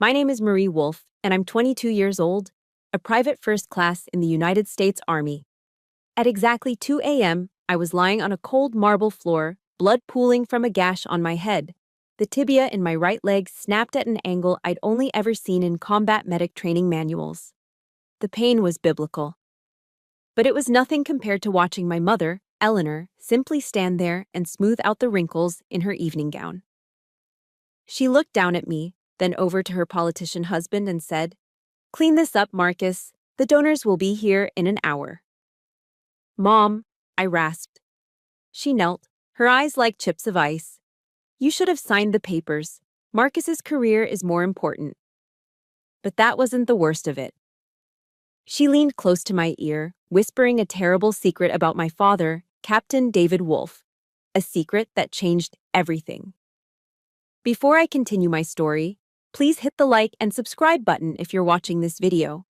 My name is Marie Wolfe, and I'm 22 years old, a private first class in the United States Army. At exactly 2 a.m., I was lying on a cold marble floor, blood pooling from a gash on my head. The tibia in my right leg snapped at an angle I'd only ever seen in combat medic training manuals. The pain was biblical. But it was nothing compared to watching my mother, Eleanor, simply stand there and smooth out the wrinkles in her evening gown. She looked down at me, then over to her politician husband and said, "Clean this up, Marcus. The donors will be here in an hour." "Mom," I rasped. She knelt, her eyes like chips of ice. "You should have signed the papers. Marcus's career is more important." But that wasn't the worst of it. She leaned close to my ear, whispering a terrible secret about my father, Captain David Wolfe, a secret that changed everything. Before I continue my story, please hit the like and subscribe button if you're watching this video.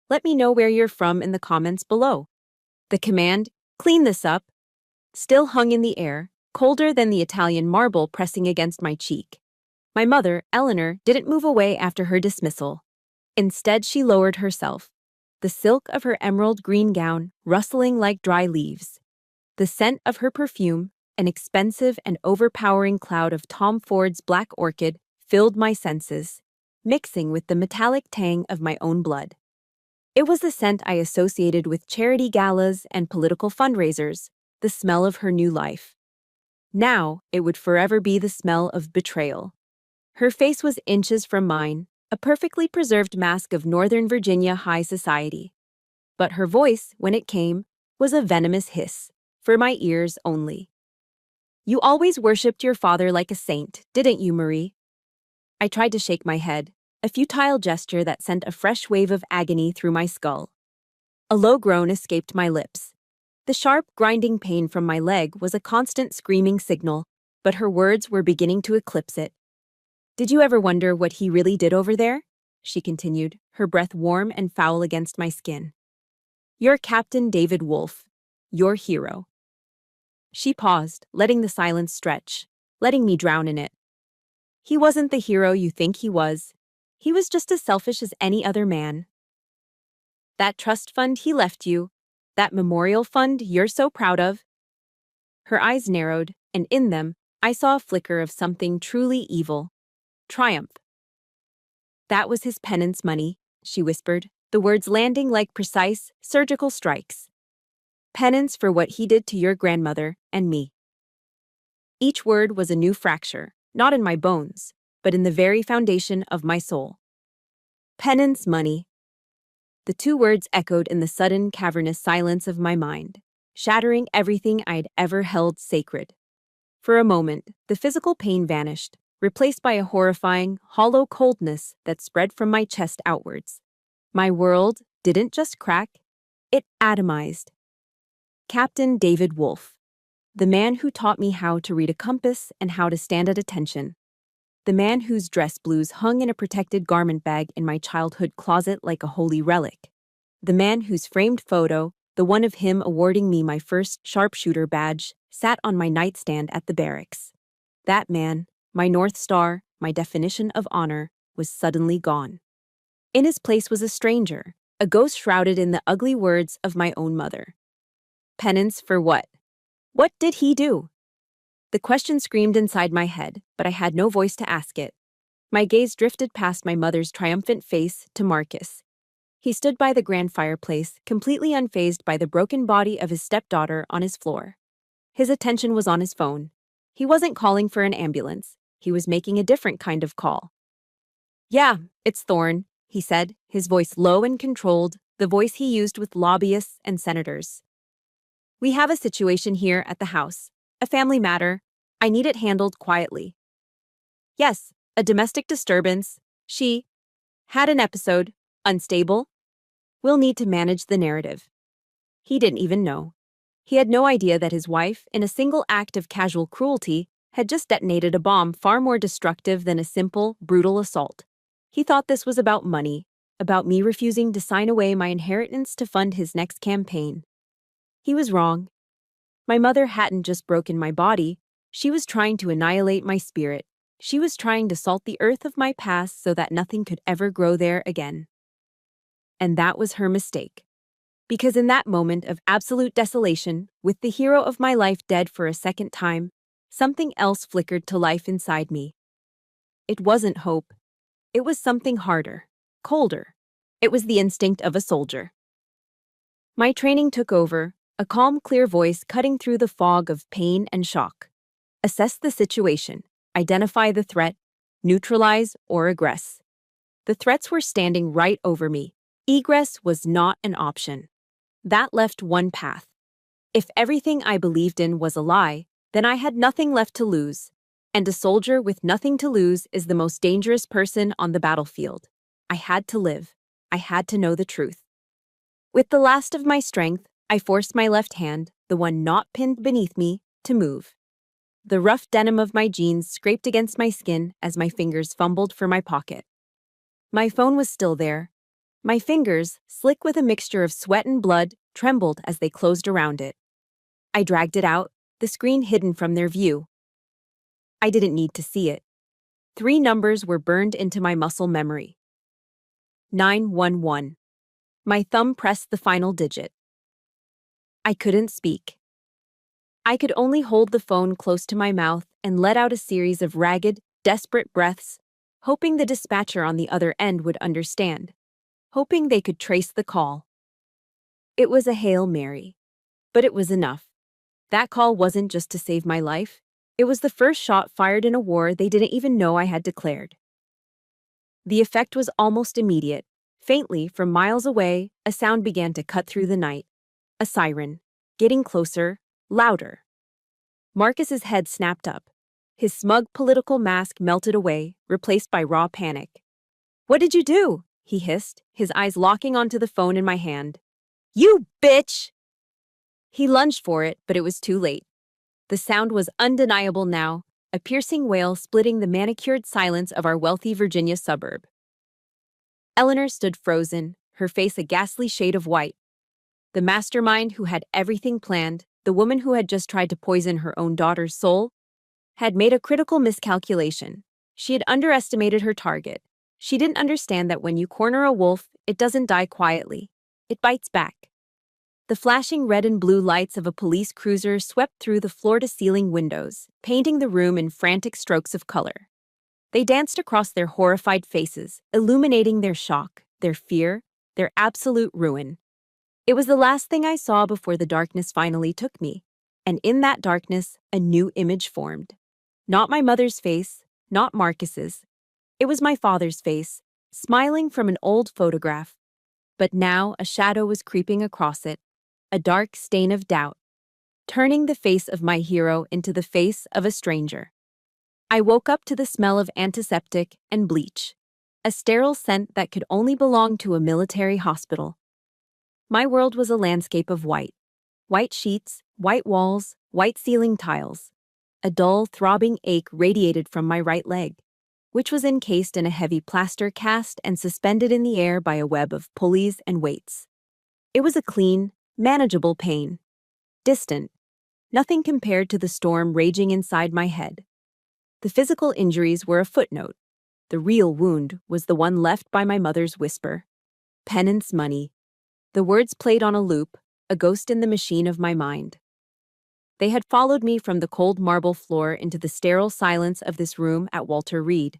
Let me know where you're from in the comments below. The command, "Clean this up," still hung in the air, colder than the Italian marble pressing against my cheek. My mother, Eleanor, didn't move away after her dismissal. Instead, she lowered herself, the silk of her emerald green gown rustling like dry leaves. The scent of her perfume, an expensive and overpowering cloud of Tom Ford's black orchid, filled my senses, mixing with the metallic tang of my own blood. It was the scent I associated with charity galas and political fundraisers, the smell of her new life. Now, it would forever be the smell of betrayal. Her face was inches from mine, a perfectly preserved mask of Northern Virginia high society. But her voice, when it came, was a venomous hiss, for my ears only. "You always worshipped your father like a saint, didn't you, Marie?" I tried to shake my head, a futile gesture that sent a fresh wave of agony through my skull. A low groan escaped my lips. The sharp, grinding pain from my leg was a constant screaming signal, but her words were beginning to eclipse it. "Did you ever wonder what he really did over there?" she continued, her breath warm and foul against my skin. "You're Captain David Wolfe, your hero." She paused, letting the silence stretch, letting me drown in it. "He wasn't the hero you think he was. He was just as selfish as any other man. That trust fund he left you, that memorial fund you're so proud of." Her eyes narrowed, and in them, I saw a flicker of something truly evil. Triumph. "That was his penance money," she whispered, the words landing like precise, surgical strikes. "Penance for what he did to your grandmother and me." Each word was a new fracture, not in my bones, but in the very foundation of my soul. Penance money. The two words echoed in the sudden, cavernous silence of my mind, shattering everything I'd ever held sacred. For a moment, the physical pain vanished, replaced by a horrifying, hollow coldness that spread from my chest outwards. My world didn't just crack, it atomized. Captain David Wolfe, the man who taught me how to read a compass and how to stand at attention. The man whose dress blues hung in a protected garment bag in my childhood closet like a holy relic. The man whose framed photo, the one of him awarding me my first sharpshooter badge, sat on my nightstand at the barracks. That man, my North Star, my definition of honor, was suddenly gone. In his place was a stranger, a ghost shrouded in the ugly words of my own mother. Penance for what? What did he do? The question screamed inside my head, but I had no voice to ask it. My gaze drifted past my mother's triumphant face to Marcus. He stood by the grand fireplace, completely unfazed by the broken body of his stepdaughter on his floor. His attention was on his phone. He wasn't calling for an ambulance. He was making a different kind of call. "Yeah, it's Thorne," he said, his voice low and controlled, the voice he used with lobbyists and senators. "We have a situation here at the house. A family matter. I need it handled quietly." "Yes, a domestic disturbance. She had an episode. Unstable. We'll need to manage the narrative." He didn't even know. He had no idea that his wife, in a single act of casual cruelty, had just detonated a bomb far more destructive than a simple, brutal assault. He thought this was about money, about me refusing to sign away my inheritance to fund his next campaign. He was wrong. My mother hadn't just broken my body, she was trying to annihilate my spirit, She was trying to salt the earth of my past so that nothing could ever grow there again. And that was her mistake. Because in that moment of absolute desolation, with the hero of my life dead for a second time, something else flickered to life inside me. It wasn't hope. It was something harder, colder. It was the instinct of a soldier. My training took over, a calm, clear voice cutting through the fog of pain and shock. Assess the situation, identify the threat, neutralize or aggress. The threats were standing right over me. Egress was not an option. That left one path. If everything I believed in was a lie, then I had nothing left to lose. And a soldier with nothing to lose is the most dangerous person on the battlefield. I had to live. I had to know the truth. With the last of my strength, I forced my left hand, the one not pinned beneath me, to move. The rough denim of my jeans scraped against my skin as my fingers fumbled for my pocket. My phone was still there. My fingers, slick with a mixture of sweat and blood, trembled as they closed around it. I dragged it out, the screen hidden from their view. I didn't need to see it. 3 numbers were burned into my muscle memory. 911. My thumb pressed the final digit. I couldn't speak. I could only hold the phone close to my mouth and let out a series of ragged, desperate breaths, hoping the dispatcher on the other end would understand, hoping they could trace the call. It was a Hail Mary, but it was enough. That call wasn't just to save my life. It was the first shot fired in a war they didn't even know I had declared. The effect was almost immediate. Faintly, from miles away, a sound began to cut through the night. A siren, getting closer, louder. Marcus's head snapped up. His smug political mask melted away, replaced by raw panic. "What did you do?" he hissed, his eyes locking onto the phone in my hand. "You bitch!" He lunged for it, but it was too late. The sound was undeniable now, a piercing wail splitting the manicured silence of our wealthy Virginia suburb. Eleanor stood frozen, her face a ghastly shade of white. The mastermind who had everything planned, the woman who had just tried to poison her own daughter's soul, had made a critical miscalculation. She had underestimated her target. She didn't understand that when you corner a wolf, it doesn't die quietly. It bites back. The flashing red and blue lights of a police cruiser swept through the floor-to-ceiling windows, painting the room in frantic strokes of color. They danced across their horrified faces, illuminating their shock, their fear, their absolute ruin. It was the last thing I saw before the darkness finally took me, and in that darkness, a new image formed. Not my mother's face, not Marcus's. It was my father's face, smiling from an old photograph. But now a shadow was creeping across it, a dark stain of doubt, turning the face of my hero into the face of a stranger. I woke up to the smell of antiseptic and bleach, a sterile scent that could only belong to a military hospital. My world was a landscape of white. White sheets, white walls, white ceiling tiles. A dull, throbbing ache radiated from my right leg, which was encased in a heavy plaster cast and suspended in the air by a web of pulleys and weights. It was a clean, manageable pain. Distant. Nothing compared to the storm raging inside my head. The physical injuries were a footnote. The real wound was the one left by my mother's whisper. Penance money. The words played on a loop, a ghost in the machine of my mind. They had followed me from the cold marble floor into the sterile silence of this room at Walter Reed.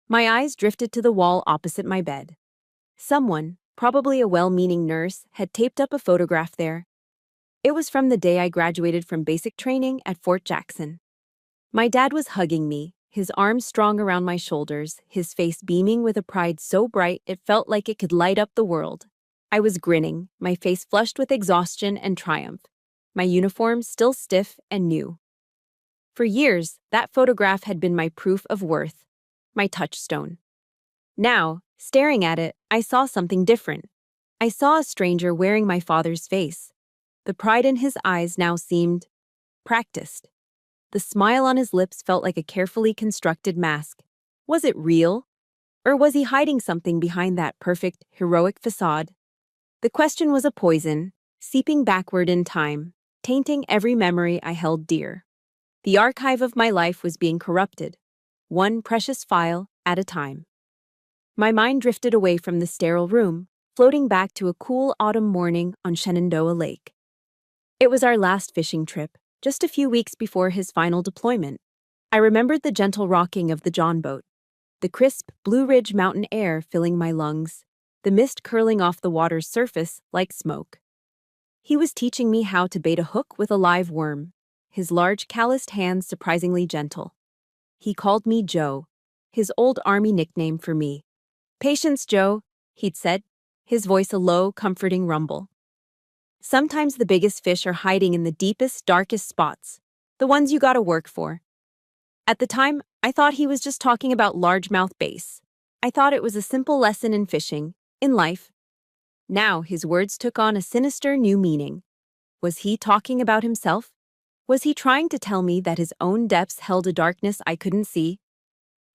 My eyes drifted to the wall opposite my bed. Someone, probably a well-meaning nurse, had taped up a photograph there. It was from the day I graduated from basic training at Fort Jackson. My dad was hugging me, his arms strong around my shoulders, his face beaming with a pride so bright it felt like it could light up the world. I was grinning, my face flushed with exhaustion and triumph, my uniform still stiff and new. For years, that photograph had been my proof of worth, my touchstone. Now, staring at it, I saw something different. I saw a stranger wearing my father's face. The pride in his eyes now seemed practiced. The smile on his lips felt like a carefully constructed mask. Was it real? Or was he hiding something behind that perfect, heroic facade? The question was a poison, seeping backward in time, tainting every memory I held dear. The archive of my life was being corrupted. one precious file at a time. My mind drifted away from the sterile room, floating back to a cool autumn morning on Shenandoah Lake. It was our last fishing trip, just a few weeks before his final deployment. I remembered the gentle rocking of the John boat, the crisp Blue Ridge mountain air filling my lungs, the mist curling off the water's surface like smoke. He was teaching me how to bait a hook with a live worm, his large calloused hands surprisingly gentle. He called me Joe, his old Army nickname for me. "Patience, Joe," he'd said, his voice a low, comforting rumble. Sometimes the biggest fish are hiding in the deepest, darkest spots, the ones you gotta work for. At the time, I thought he was just talking about largemouth bass. I thought it was a simple lesson in fishing, in life. Now his words took on a sinister new meaning. Was he talking about himself? Was he trying to tell me that his own depths held a darkness I couldn't see?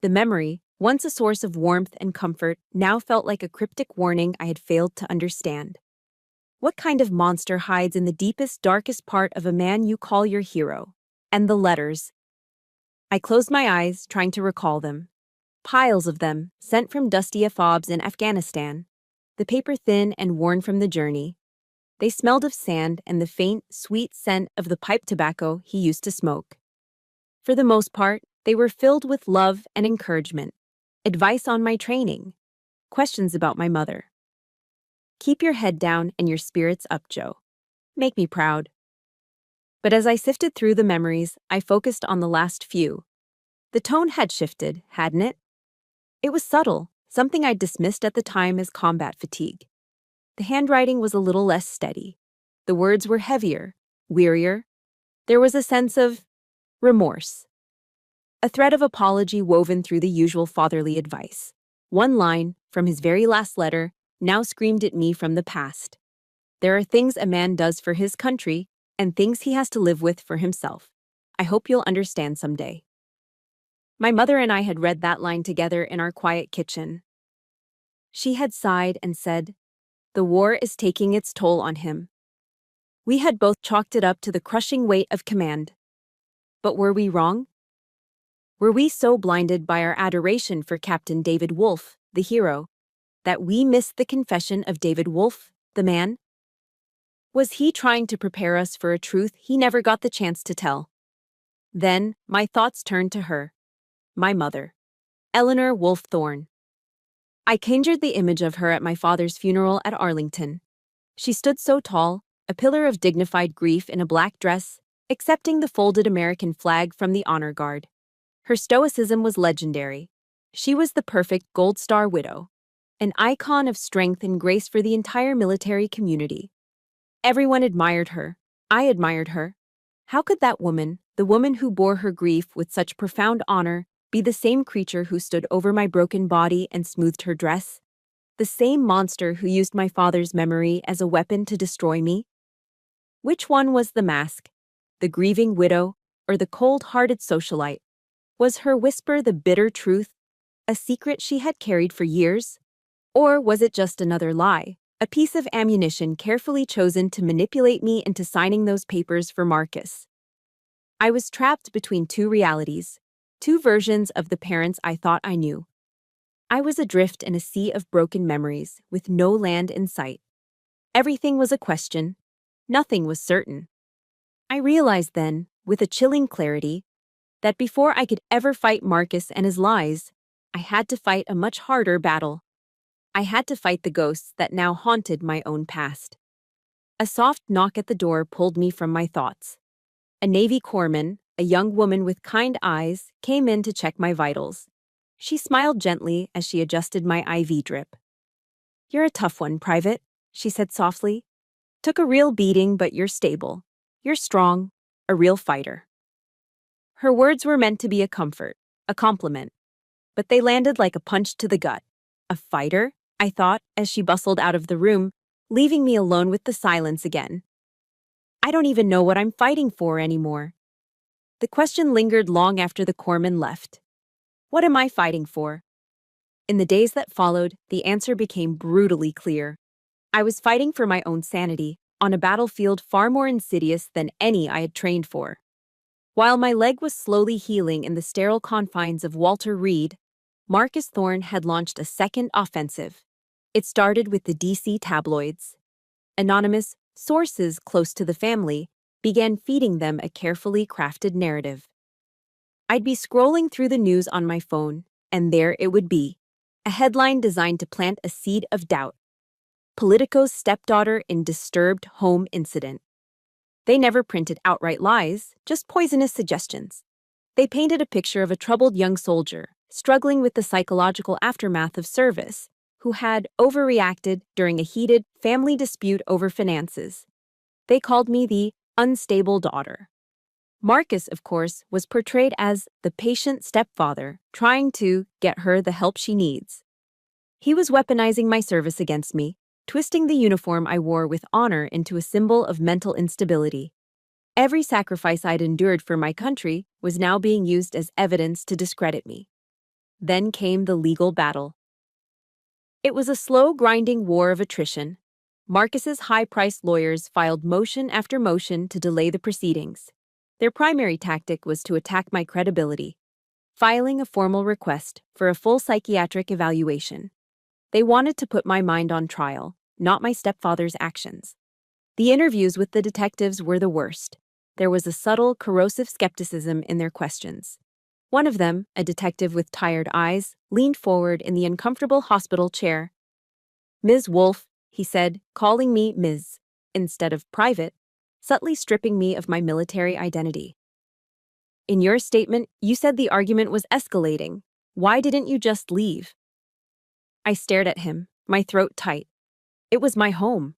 The memory, once a source of warmth and comfort, now felt like a cryptic warning I had failed to understand. What kind of monster hides in the deepest, darkest part of a man you call your hero? And the letters. I closed my eyes, trying to recall them. Piles of them, sent from dusty FOBs in Afghanistan. The paper thin and worn from the journey. They smelled of sand and the faint, sweet scent of the pipe tobacco he used to smoke. For the most part, they were filled with love and encouragement, advice on my training, questions about my mother. Keep your head down and your spirits up, Joe. Make me proud. But as I sifted through the memories, I focused on the last few. The tone had shifted, hadn't it? It was subtle, something I'd dismissed at the time as combat fatigue. The handwriting was a little less steady. The words were heavier, wearier. There was a sense of remorse. A thread of apology woven through the usual fatherly advice. One line, from his very last letter, now screamed at me from the past. There are things a man does for his country, and things he has to live with for himself. I hope you'll understand someday. My mother and I had read that line together in our quiet kitchen. She had sighed and said, "The war is taking its toll on him." We had both chalked it up to the crushing weight of command. But were we wrong? Were we so blinded by our adoration for Captain David Wolfe, the hero, that we missed the confession of David Wolfe, the man? Was he trying to prepare us for a truth he never got the chance to tell? Then my thoughts turned to her, my mother, Eleanor Wolfe Thorne. I conjured the image of her at my father's funeral at Arlington. She stood so tall, a pillar of dignified grief in a black dress, accepting the folded American flag from the honor guard. Her stoicism was legendary. She was the perfect Gold Star widow, an icon of strength and grace for the entire military community. Everyone admired her. I admired her. How could that woman, the woman who bore her grief with such profound honor, be the same creature who stood over my broken body and smoothed her dress? The same monster who used my father's memory as a weapon to destroy me? Which one was the mask? The grieving widow or the cold-hearted socialite? Was her whisper the bitter truth, a secret she had carried for years? Or was it just another lie, a piece of ammunition carefully chosen to manipulate me into signing those papers for Marcus? I was trapped between two realities, two versions of the parents I thought I knew. I was adrift in a sea of broken memories, with no land in sight. Everything was a question. Nothing was certain. I realized then, with a chilling clarity, that before I could ever fight Marcus and his lies, I had to fight a much harder battle. I had to fight the ghosts that now haunted my own past. A soft knock at the door pulled me from my thoughts. A Navy corpsman, a young woman with kind eyes, came in to check my vitals. She smiled gently as she adjusted my IV drip. "You're a tough one, Private," she said softly. "Took a real beating, but you're stable. You're strong, a real fighter." Her words were meant to be a comfort, a compliment, but they landed like a punch to the gut. A fighter? I thought, as she bustled out of the room, leaving me alone with the silence again. I don't even know what I'm fighting for anymore. The question lingered long after the corpsman left. What am I fighting for? In the days that followed, the answer became brutally clear. I was fighting for my own sanity, on a battlefield far more insidious than any I had trained for. While my leg was slowly healing in the sterile confines of Walter Reed, Marcus Thorne had launched a second offensive. It started with the DC tabloids. Anonymous sources close to the family began feeding them a carefully crafted narrative. I'd be scrolling through the news on my phone, and there it would be, a headline designed to plant a seed of doubt. Politico's stepdaughter in disturbed home incident. They never printed outright lies, just poisonous suggestions. They painted a picture of a troubled young soldier, struggling with the psychological aftermath of service, who had overreacted during a heated family dispute over finances. They called me the unstable daughter. Marcus, of course, was portrayed as the patient stepfather, trying to get her the help she needs. He was weaponizing my service against me, twisting the uniform I wore with honor into a symbol of mental instability. Every sacrifice I'd endured for my country was now being used as evidence to discredit me. Then came the legal battle. It was a slow, grinding war of attrition. Marcus's high-priced lawyers filed motion after motion to delay the proceedings. Their primary tactic was to attack my credibility, filing a formal request for a full psychiatric evaluation. They wanted to put my mind on trial, not my stepfather's actions. The interviews with the detectives were the worst. There was a subtle, corrosive skepticism in their questions. One of them, a detective with tired eyes, leaned forward in the uncomfortable hospital chair. "Ms. Wolfe," he said, calling me Ms. instead of private, subtly stripping me of my military identity. "In your statement, you said the argument was escalating. Why didn't you just leave?" I stared at him, my throat tight. It was my home.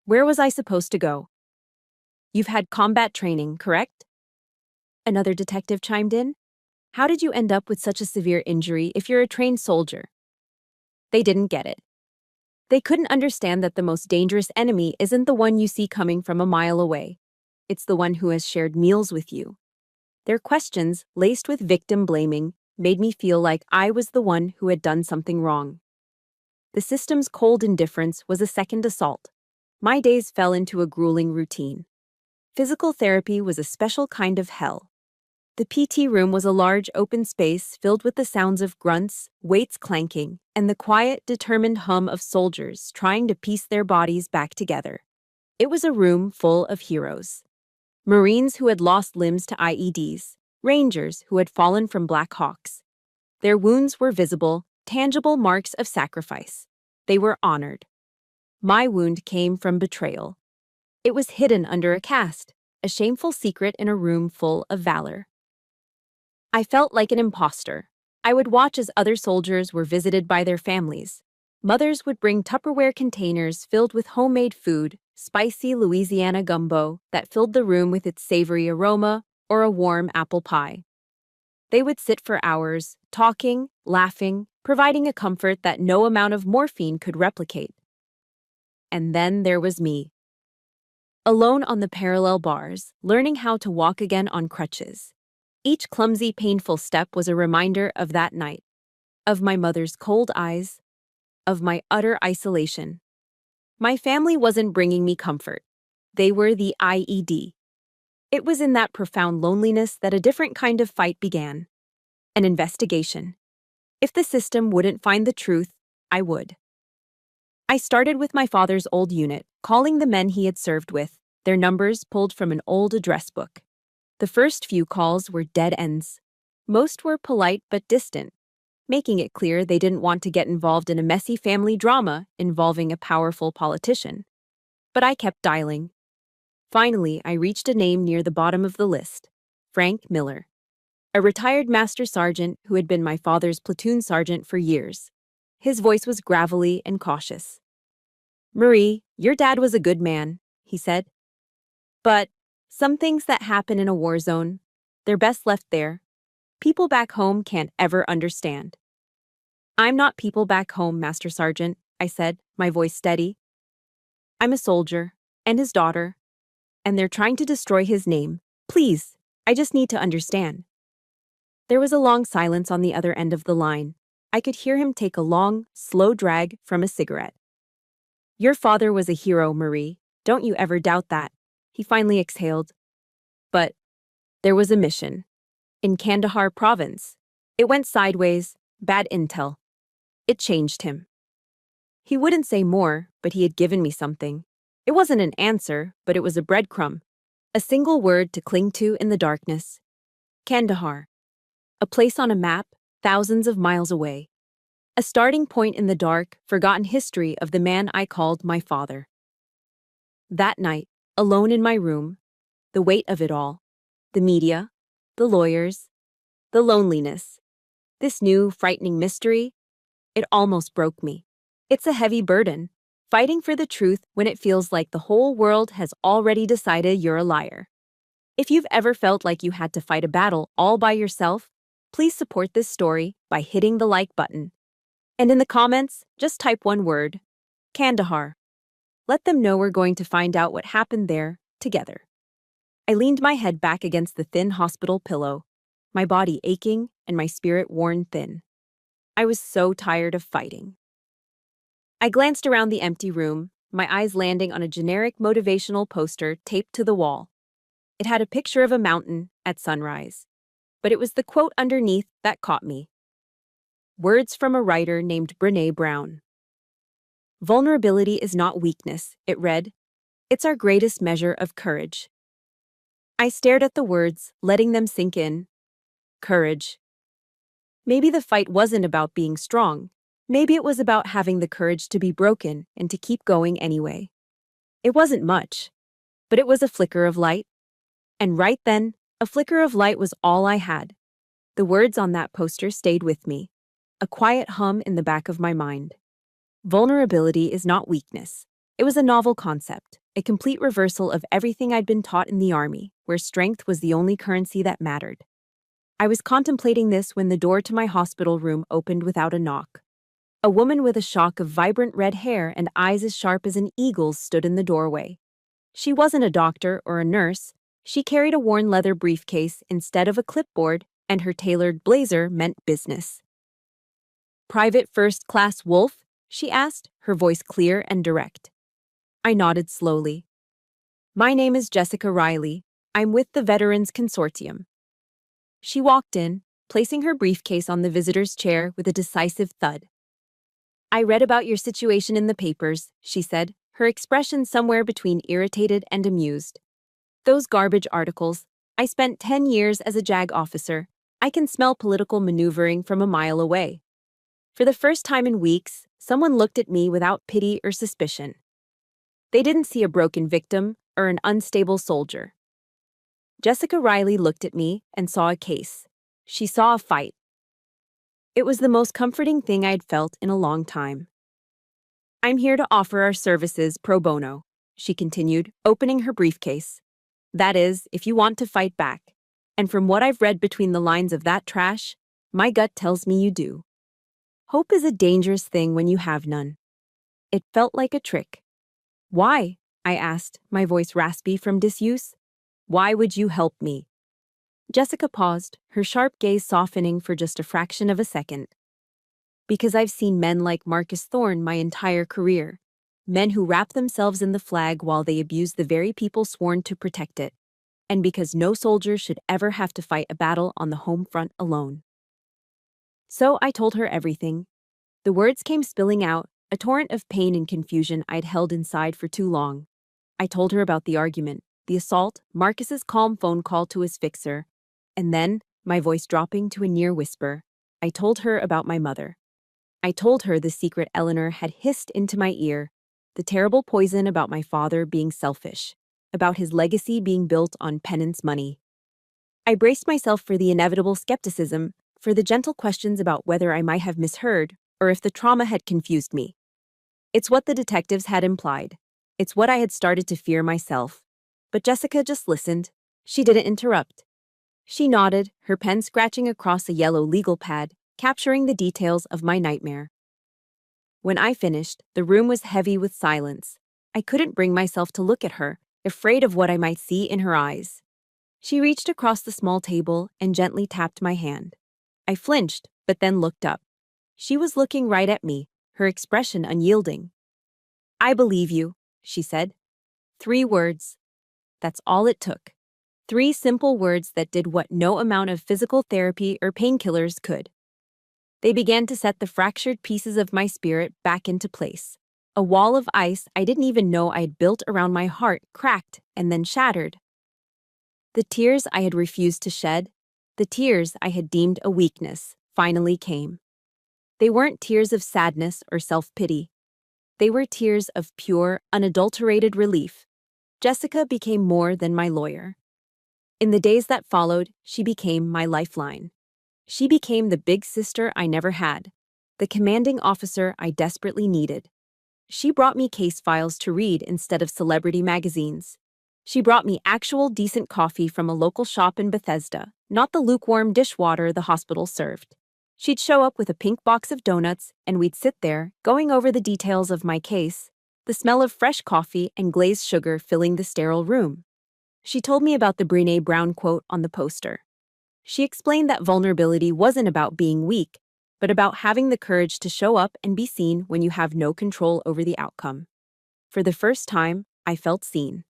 Where was I supposed to go? "You've had combat training, correct?" Another detective chimed in. "How did you end up with such a severe injury if you're a trained soldier?" They didn't get it. They couldn't understand that the most dangerous enemy isn't the one you see coming from a mile away. It's the one who has shared meals with you. Their questions, laced with victim blaming, made me feel like I was the one who had done something wrong. The system's cold indifference was a second assault. My days fell into a grueling routine. Physical therapy was a special kind of hell. The PT room was a large open space filled with the sounds of grunts, weights clanking, and the quiet, determined hum of soldiers trying to piece their bodies back together. It was a room full of heroes. Marines who had lost limbs to IEDs, Rangers who had fallen from Black Hawks. Their wounds were visible, tangible marks of sacrifice. They were honored. My wound came from betrayal. It was hidden under a cast, a shameful secret in a room full of valor. I felt like an imposter. I would watch as other soldiers were visited by their families. Mothers would bring Tupperware containers filled with homemade food, spicy Louisiana gumbo that filled the room with its savory aroma, or a warm apple pie. They would sit for hours, talking, laughing, providing a comfort that no amount of morphine could replicate. And then there was me. Alone on the parallel bars, learning how to walk again on crutches. Each clumsy, painful step was a reminder of that night, of my mother's cold eyes, of my utter isolation. My family wasn't bringing me comfort. They were the IED. It was in that profound loneliness that a different kind of fight began. An investigation. If the system wouldn't find the truth, I would. I started with my father's old unit, calling the men he had served with, their numbers pulled from an old address book. The first few calls were dead ends. Most were polite but distant, making it clear they didn't want to get involved in a messy family drama involving a powerful politician. But I kept dialing. Finally, I reached a name near the bottom of the list, Frank Miller, a retired master sergeant who had been my father's platoon sergeant for years. His voice was gravelly and cautious. "Marie, your dad was a good man," he said. "But some things that happen in a war zone, they're best left there. People back home can't ever understand." "I'm not people back home, Master Sergeant," I said, my voice steady. "I'm a soldier, and his daughter, and they're trying to destroy his name. Please, I just need to understand." There was a long silence on the other end of the line. I could hear him take a long, slow drag from a cigarette. "Your father was a hero, Marie. Don't you ever doubt that," he finally exhaled. "But There was a mission. In Kandahar province. It went sideways, bad intel. It changed him. He wouldn't say more, but he had given me something. It wasn't an answer, but it was a breadcrumb. A single word to cling to in the darkness. Kandahar. A place on a map, thousands of miles away. A starting point in the dark, forgotten history of the man I called my father. That night, alone in my room, the weight of it all, the media, the lawyers, the loneliness, this new, frightening mystery, it almost broke me. It's a heavy burden, fighting for the truth when it feels like the whole world has already decided you're a liar. If you've ever felt like you had to fight a battle all by yourself, please support this story by hitting the like button. And in the comments, just type one word, Kandahar. Let them know we're going to find out what happened there, together. I leaned my head back against the thin hospital pillow, my body aching and my spirit worn thin. I was so tired of fighting. I glanced around the empty room, my eyes landing on a generic motivational poster taped to the wall. It had a picture of a mountain at sunrise, but it was the quote underneath that caught me. Words from a writer named Brené Brown. Vulnerability is not weakness, it read. It's our greatest measure of courage. I stared at the words, letting them sink in. Courage. Maybe the fight wasn't about being strong. Maybe it was about having the courage to be broken and to keep going anyway. It wasn't much, but it was a flicker of light. And right then, a flicker of light was all I had. The words on that poster stayed with me, a quiet hum in the back of my mind. Vulnerability is not weakness. It was a novel concept, a complete reversal of everything I'd been taught in the army, where strength was the only currency that mattered. I was contemplating this when the door to my hospital room opened without a knock. A woman with a shock of vibrant red hair and eyes as sharp as an eagle's stood in the doorway. She wasn't a doctor or a nurse. She carried a worn leather briefcase instead of a clipboard, and her tailored blazer meant business. "Private First Class Wolf?" she asked, her voice clear and direct. I nodded slowly. "My name is Jessica Riley. I'm with the Veterans Consortium." She walked in, placing her briefcase on the visitor's chair with a decisive thud. "I read about your situation in the papers," she said, her expression somewhere between irritated and amused. "Those garbage articles. I spent 10 years as a JAG officer. I can smell political maneuvering from a mile away." For the first time in weeks, someone looked at me without pity or suspicion. They didn't see a broken victim or an unstable soldier. Jessica Riley looked at me and saw a case. She saw a fight. It was the most comforting thing I'd felt in a long time. "I'm here to offer our services pro bono," she continued, opening her briefcase. "That is, if you want to fight back. And from what I've read between the lines of that trash, my gut tells me you do. Hope is a dangerous thing when you have none." It felt like a trick. "Why?" I asked, my voice raspy from disuse. "Why would you help me?" Jessica paused, her sharp gaze softening for just a fraction of a second. "Because I've seen men like Marcus Thorne my entire career. Men who wrap themselves in the flag while they abuse the very people sworn to protect it. And because no soldier should ever have to fight a battle on the home front alone." So I told her everything. The words came spilling out, a torrent of pain and confusion I'd held inside for too long. I told her about the argument, the assault, Marcus's calm phone call to his fixer. And then, my voice dropping to a near whisper, I told her about my mother. I told her the secret Eleanor had hissed into my ear, the terrible poison about my father being selfish, about his legacy being built on penance money. I braced myself for the inevitable skepticism, for the gentle questions about whether I might have misheard or if the trauma had confused me. It's what the detectives had implied. It's what I had started to fear myself. But Jessica just listened. She didn't interrupt. She nodded, her pen scratching across a yellow legal pad, capturing the details of my nightmare. When I finished, the room was heavy with silence. I couldn't bring myself to look at her, afraid of what I might see in her eyes. She reached across the small table and gently tapped my hand. I flinched, but then looked up. She was looking right at me, her expression unyielding. "I believe you," she said. 3 words. That's all it took. 3 simple words that did what no amount of physical therapy or painkillers could. They began to set the fractured pieces of my spirit back into place. A wall of ice I didn't even know I'd built around my heart cracked and then shattered. The tears I had refused to shed, the tears I had deemed a weakness, finally came. They weren't tears of sadness or self-pity. They were tears of pure, unadulterated relief. Jessica became more than my lawyer. In the days that followed, she became my lifeline. She became the big sister I never had, the commanding officer I desperately needed. She brought me case files to read instead of celebrity magazines. She brought me actual decent coffee from a local shop in Bethesda, not the lukewarm dishwater the hospital served. She'd show up with a pink box of donuts, and we'd sit there, going over the details of my case, the smell of fresh coffee and glazed sugar filling the sterile room. She told me about the Brené Brown quote on the poster. She explained that vulnerability wasn't about being weak, but about having the courage to show up and be seen when you have no control over the outcome. For the first time, I felt seen.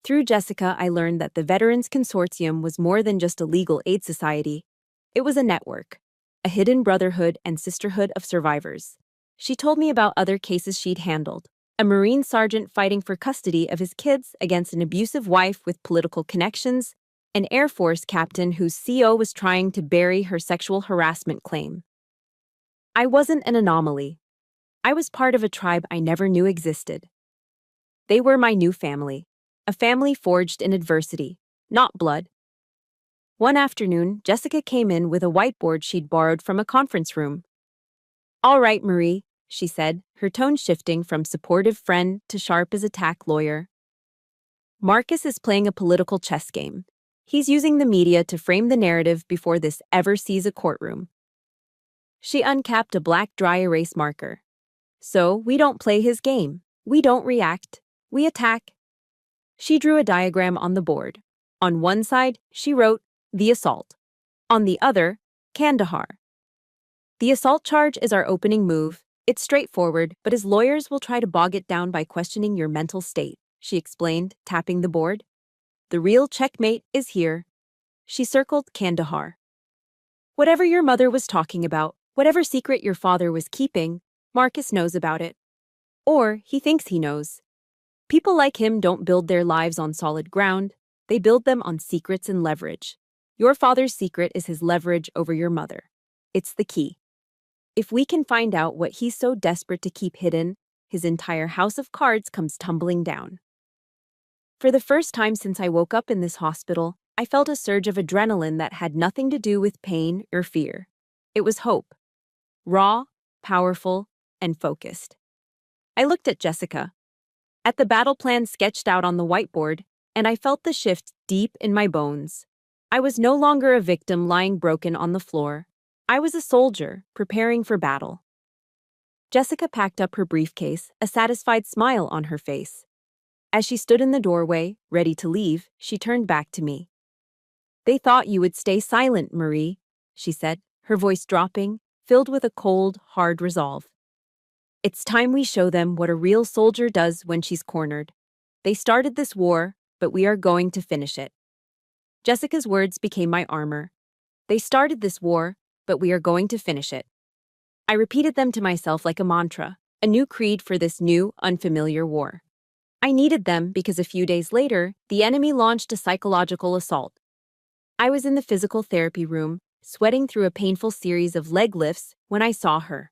Through Jessica, I learned that the Veterans Consortium was more than just a legal aid society. It was a network, a hidden brotherhood and sisterhood of survivors. She told me about other cases she'd handled. A Marine sergeant fighting for custody of his kids against an abusive wife with political connections, an Air Force captain whose CO was trying to bury her sexual harassment claim. I wasn't an anomaly. I was part of a tribe I never knew existed. They were my new family, a family forged in adversity, not blood. One afternoon, Jessica came in with a whiteboard she'd borrowed from a conference room. "All right, Marie," she said, her tone shifting from supportive friend to sharp as a tack lawyer. "Marcus is playing a political chess game. He's using the media to frame the narrative before this ever sees a courtroom." She uncapped a black dry erase marker. "So, we don't play his game. We don't react. We attack." She drew a diagram on the board. On one side, she wrote, "The assault." On the other, "Kandahar." "The assault charge is our opening move. It's straightforward, but his lawyers will try to bog it down by questioning your mental state," she explained, tapping the board. "The real checkmate is here." She circled Kandahar. "Whatever your mother was talking about, whatever secret your father was keeping, Marcus knows about it. Or he thinks he knows. People like him don't build their lives on solid ground. They build them on secrets and leverage. Your father's secret is his leverage over your mother. It's the key. If we can find out what he's so desperate to keep hidden, his entire house of cards comes tumbling down." For the first time since I woke up in this hospital, I felt a surge of adrenaline that had nothing to do with pain or fear. It was hope. Raw, powerful, and focused. I looked at Jessica, at the battle plan sketched out on the whiteboard, and I felt the shift deep in my bones. I was no longer a victim lying broken on the floor. I was a soldier, preparing for battle. Jessica packed up her briefcase, a satisfied smile on her face. As she stood in the doorway, ready to leave, she turned back to me. "They thought you would stay silent, Marie," she said, her voice dropping, filled with a cold, hard resolve. "It's time we show them what a real soldier does when she's cornered. They started this war, but we are going to finish it." Jessica's words became my armor. They started this war, but we are going to finish it. I repeated them to myself like a mantra, a new creed for this new, unfamiliar war. I needed them because a few days later, the enemy launched a psychological assault. I was in the physical therapy room, sweating through a painful series of leg lifts when I saw her.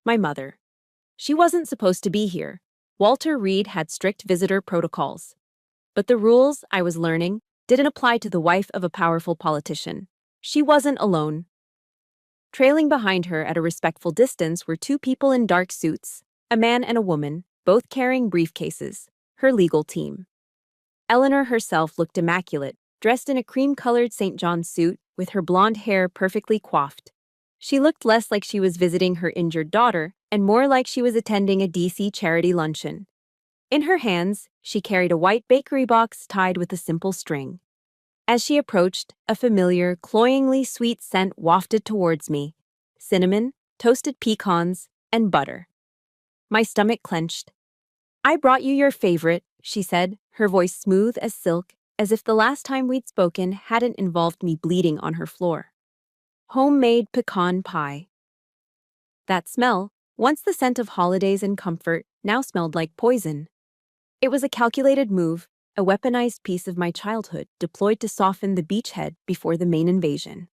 My mother. She wasn't supposed to be here. Walter Reed had strict visitor protocols. But the rules, I was learning, didn't apply to the wife of a powerful politician. She wasn't alone. Trailing behind her at a respectful distance were 2 people in dark suits, a man and a woman, both carrying briefcases, her legal team. Eleanor herself looked immaculate, dressed in a cream-colored St. John suit with her blonde hair perfectly coiffed. She looked less like she was visiting her injured daughter and more like she was attending a DC charity luncheon. In her hands, she carried a white bakery box tied with a simple string. As she approached, a familiar, cloyingly sweet scent wafted towards me: cinnamon, toasted pecans, and butter. My stomach clenched. "I brought you your favorite," she said, her voice smooth as silk, as if the last time we'd spoken hadn't involved me bleeding on her floor. Homemade pecan pie. That smell, once the scent of holidays and comfort, now smelled like poison. It was a calculated move, a weaponized piece of my childhood deployed to soften the beachhead before the main invasion.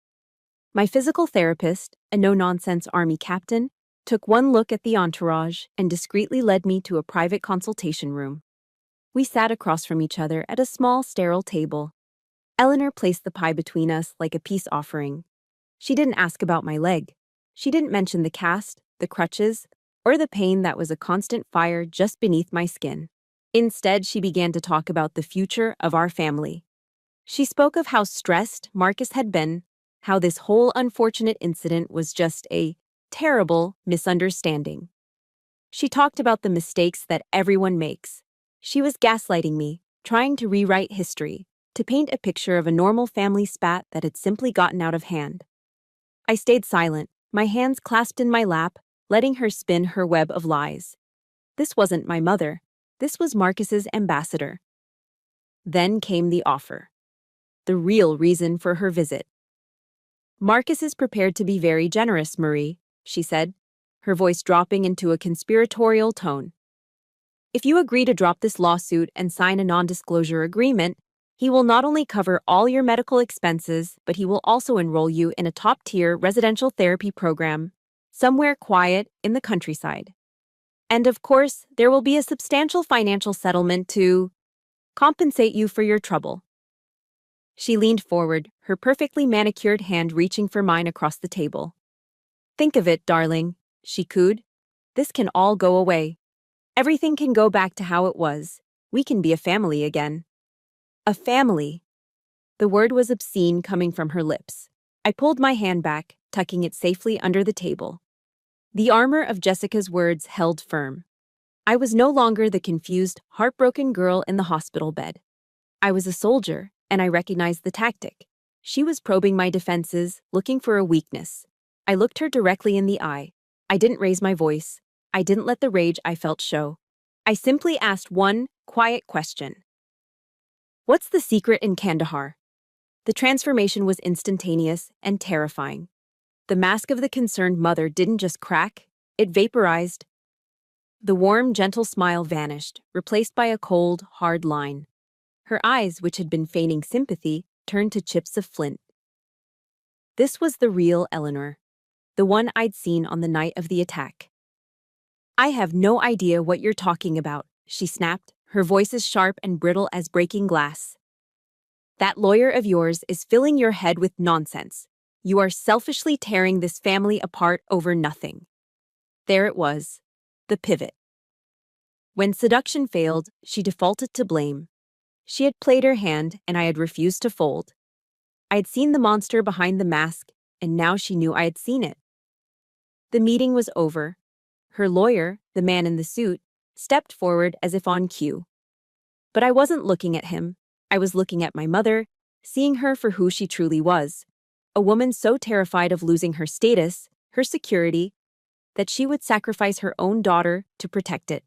My physical therapist, a no-nonsense army captain, took one look at the entourage and discreetly led me to a private consultation room. We sat across from each other at a small, sterile table. Eleanor placed the pie between us like a peace offering. She didn't ask about my leg. She didn't mention the cast, the crutches, or the pain that was a constant fire just beneath my skin. Instead, she began to talk about the future of our family. She spoke of how stressed Marcus had been, how this whole unfortunate incident was just a terrible misunderstanding. She talked about the mistakes that everyone makes. She was gaslighting me, trying to rewrite history, to paint a picture of a normal family spat that had simply gotten out of hand. I stayed silent, my hands clasped in my lap, letting her spin her web of lies. This wasn't my mother. This was Marcus's ambassador. Then came the offer. The real reason for her visit. Marcus is prepared to be very generous, Marie, she said, her voice dropping into a conspiratorial tone. If you agree to drop this lawsuit and sign a non-disclosure agreement, he will not only cover all your medical expenses, but he will also enroll you in a top-tier residential therapy program, somewhere quiet in the countryside. And of course, there will be a substantial financial settlement to compensate you for your trouble. She leaned forward, her perfectly manicured hand reaching for mine across the table. Think of it, darling, she cooed. This can all go away. Everything can go back to how it was. We can be a family again. A family. The word was obscene coming from her lips. I pulled my hand back, tucking it safely under the table. The armor of Jessica's words held firm. I was no longer the confused, heartbroken girl in the hospital bed. I was a soldier, and I recognized the tactic. She was probing my defenses, looking for a weakness. I looked her directly in the eye. I didn't raise my voice. I didn't let the rage I felt show. I simply asked one quiet question. What's the secret in Kandahar? The transformation was instantaneous and terrifying. The mask of the concerned mother didn't just crack, it vaporized. The warm, gentle smile vanished, replaced by a cold, hard line. Her eyes, which had been feigning sympathy, turned to chips of flint. This was the real Eleanor, the one I'd seen on the night of the attack. I have no idea what you're talking about, she snapped, her voice as sharp and brittle as breaking glass. That lawyer of yours is filling your head with nonsense. You are selfishly tearing this family apart over nothing. There it was, the pivot. When seduction failed, she defaulted to blame. She had played her hand, and I had refused to fold. I had seen the monster behind the mask, and now she knew I had seen it. The meeting was over. Her lawyer, the man in the suit, stepped forward as if on cue. But I wasn't looking at him. I was looking at my mother, seeing her for who she truly was. A woman so terrified of losing her status, her security, that she would sacrifice her own daughter to protect it.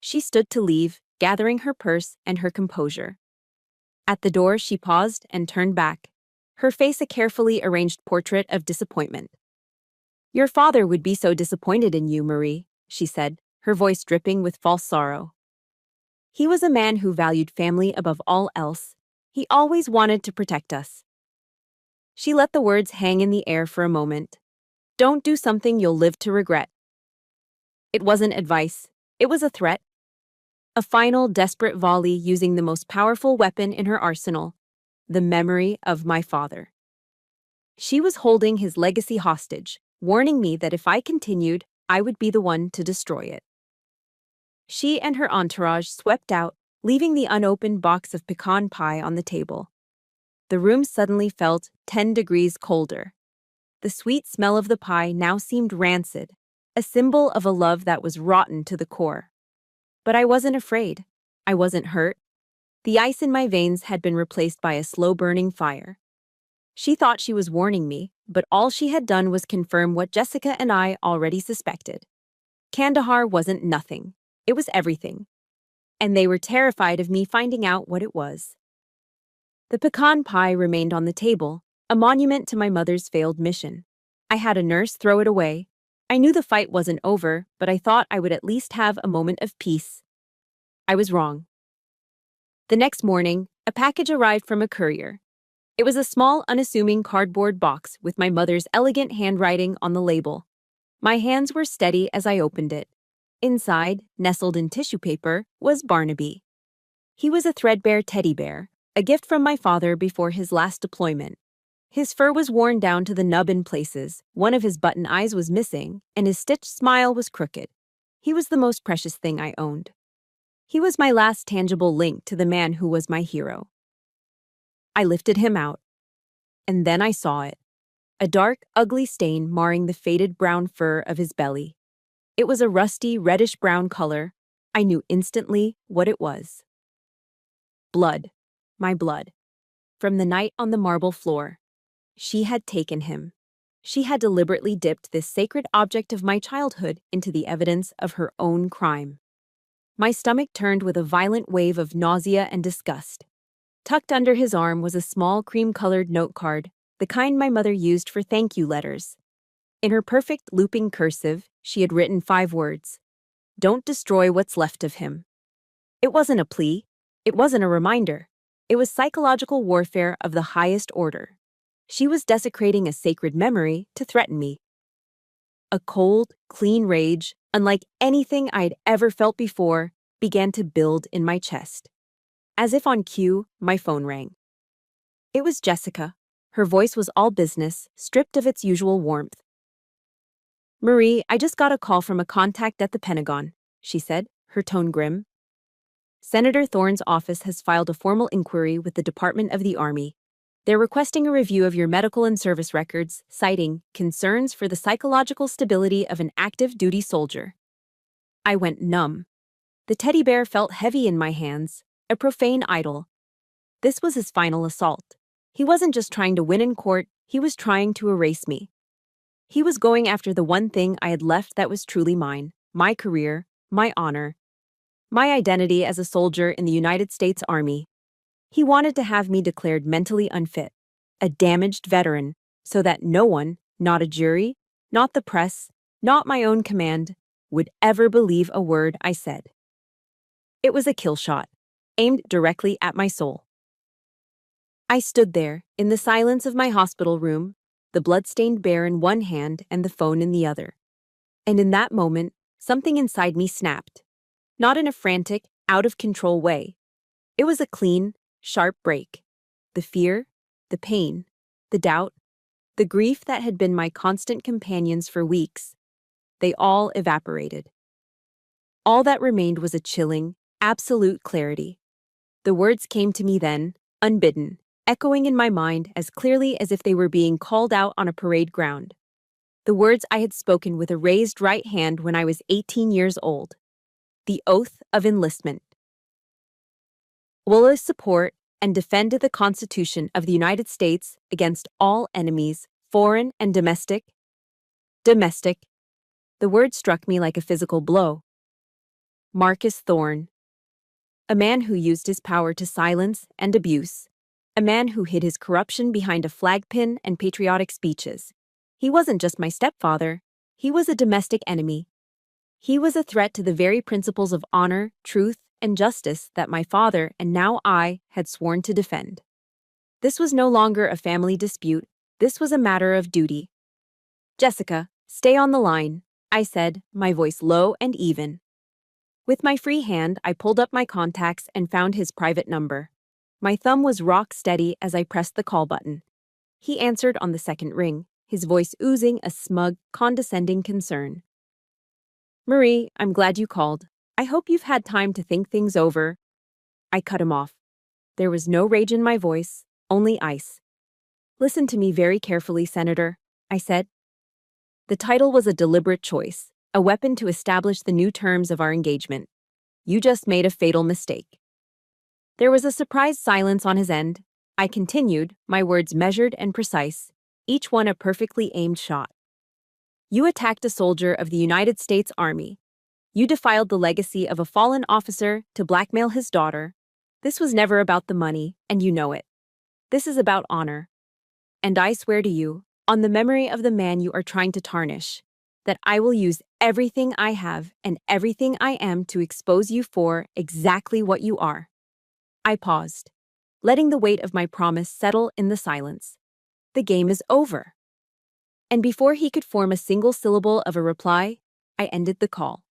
She stood to leave, gathering her purse and her composure. At the door, she paused and turned back, her face a carefully arranged portrait of disappointment. Your father would be so disappointed in you, Marie, she said, her voice dripping with false sorrow. He was a man who valued family above all else. He always wanted to protect us. She let the words hang in the air for a moment. Don't do something you'll live to regret. It wasn't advice. It was a threat. A final, desperate volley using the most powerful weapon in her arsenal, the memory of my father. She was holding his legacy hostage, warning me that if I continued, I would be the one to destroy it. She and her entourage swept out, leaving the unopened box of pecan pie on the table. The room suddenly felt 10 degrees colder. The sweet smell of the pie now seemed rancid, a symbol of a love that was rotten to the core. But I wasn't afraid. I wasn't hurt. The ice in my veins had been replaced by a slow-burning fire. She thought she was warning me, but all she had done was confirm what Jessica and I already suspected. Kandahar wasn't nothing. It was everything. And they were terrified of me finding out what it was. The pecan pie remained on the table, a monument to my mother's failed mission. I had a nurse throw it away. I knew the fight wasn't over, but I thought I would at least have a moment of peace. I was wrong. The next morning, a package arrived from a courier. It was a small, unassuming cardboard box with my mother's elegant handwriting on the label. My hands were steady as I opened it. Inside, nestled in tissue paper, was Barnaby. He was a threadbare teddy bear, a gift from my father before his last deployment. His fur was worn down to the nub in places, one of his button eyes was missing, and his stitched smile was crooked. He was the most precious thing I owned. He was my last tangible link to the man who was my hero. I lifted him out. And then I saw it. A dark, ugly stain marring the faded brown fur of his belly. It was a rusty, reddish-brown color. I knew instantly what it was. Blood. My blood. From the night on the marble floor. She had taken him. She had deliberately dipped this sacred object of my childhood into the evidence of her own crime. My stomach turned with a violent wave of nausea and disgust. Tucked under his arm was a small cream-colored note card, the kind my mother used for thank you letters. In her perfect looping cursive, she had written 5 words. Don't destroy what's left of him. It wasn't a plea. It wasn't a reminder. It was psychological warfare of the highest order. She was desecrating a sacred memory to threaten me. A cold, clean rage, unlike anything I'd ever felt before, began to build in my chest. As if on cue, my phone rang. It was Jessica. Her voice was all business, stripped of its usual warmth. Marie, I just got a call from a contact at the Pentagon, she said, her tone grim. Senator Thorne's office has filed a formal inquiry with the Department of the Army. They're requesting a review of your medical and service records, citing concerns for the psychological stability of an active duty soldier. I went numb. The teddy bear felt heavy in my hands, a profane idol. This was his final assault. He wasn't just trying to win in court, he was trying to erase me. He was going after the one thing I had left that was truly mine, my career, my honor, my identity as a soldier in the United States Army. He wanted to have me declared mentally unfit, a damaged veteran, so that no one, not a jury, not the press, not my own command, would ever believe a word I said. It was a kill shot, aimed directly at my soul. I stood there, in the silence of my hospital room, the blood-stained bear in one hand and the phone in the other. And in that moment, something inside me snapped. Not in a frantic, out-of-control way. It was a clean, sharp break. The fear, the pain, the doubt, the grief that had been my constant companions for weeks, they all evaporated. All that remained was a chilling, absolute clarity. The words came to me then, unbidden, echoing in my mind as clearly as if they were being called out on a parade ground. The words I had spoken with a raised right hand when I was 18 years old. The oath of enlistment. Will support and defend the Constitution of the United States against all enemies, foreign and domestic. Domestic. The word struck me like a physical blow. Marcus Thorne. A man who used his power to silence and abuse. A man who hid his corruption behind a flag pin and patriotic speeches. He wasn't just my stepfather. He was a domestic enemy. He was a threat to the very principles of honor, truth, and justice that my father and now I had sworn to defend. This was no longer a family dispute. This was a matter of duty. Jessica, stay on the line, I said, my voice low and even. With my free hand, I pulled up my contacts and found his private number. My thumb was rock steady as I pressed the call button. He answered on the second ring, his voice oozing a smug, condescending concern. Marie, I'm glad you called. I hope you've had time to think things over. I cut him off. There was no rage in my voice, only ice. Listen to me very carefully, Senator, I said. The title was a deliberate choice, a weapon to establish the new terms of our engagement. You just made a fatal mistake. There was a surprised silence on his end. I continued, my words measured and precise, each one a perfectly aimed shot. You attacked a soldier of the United States Army. You defiled the legacy of a fallen officer to blackmail his daughter. This was never about the money, and you know it. This is about honor. And I swear to you, on the memory of the man you are trying to tarnish, that I will use everything I have and everything I am to expose you for exactly what you are." I paused, letting the weight of my promise settle in the silence. The game is over. And before he could form a single syllable of a reply, I ended the call.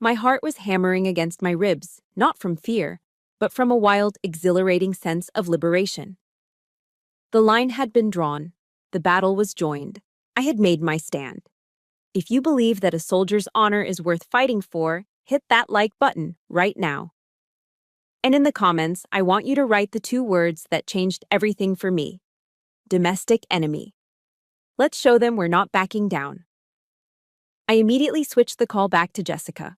My heart was hammering against my ribs, not from fear, but from a wild, exhilarating sense of liberation. The line had been drawn. The battle was joined. I had made my stand. If you believe that a soldier's honor is worth fighting for, hit that like button right now. And in the comments, I want you to write the 2 words that changed everything for me. Domestic enemy. Let's show them we're not backing down. I immediately switched the call back to Jessica.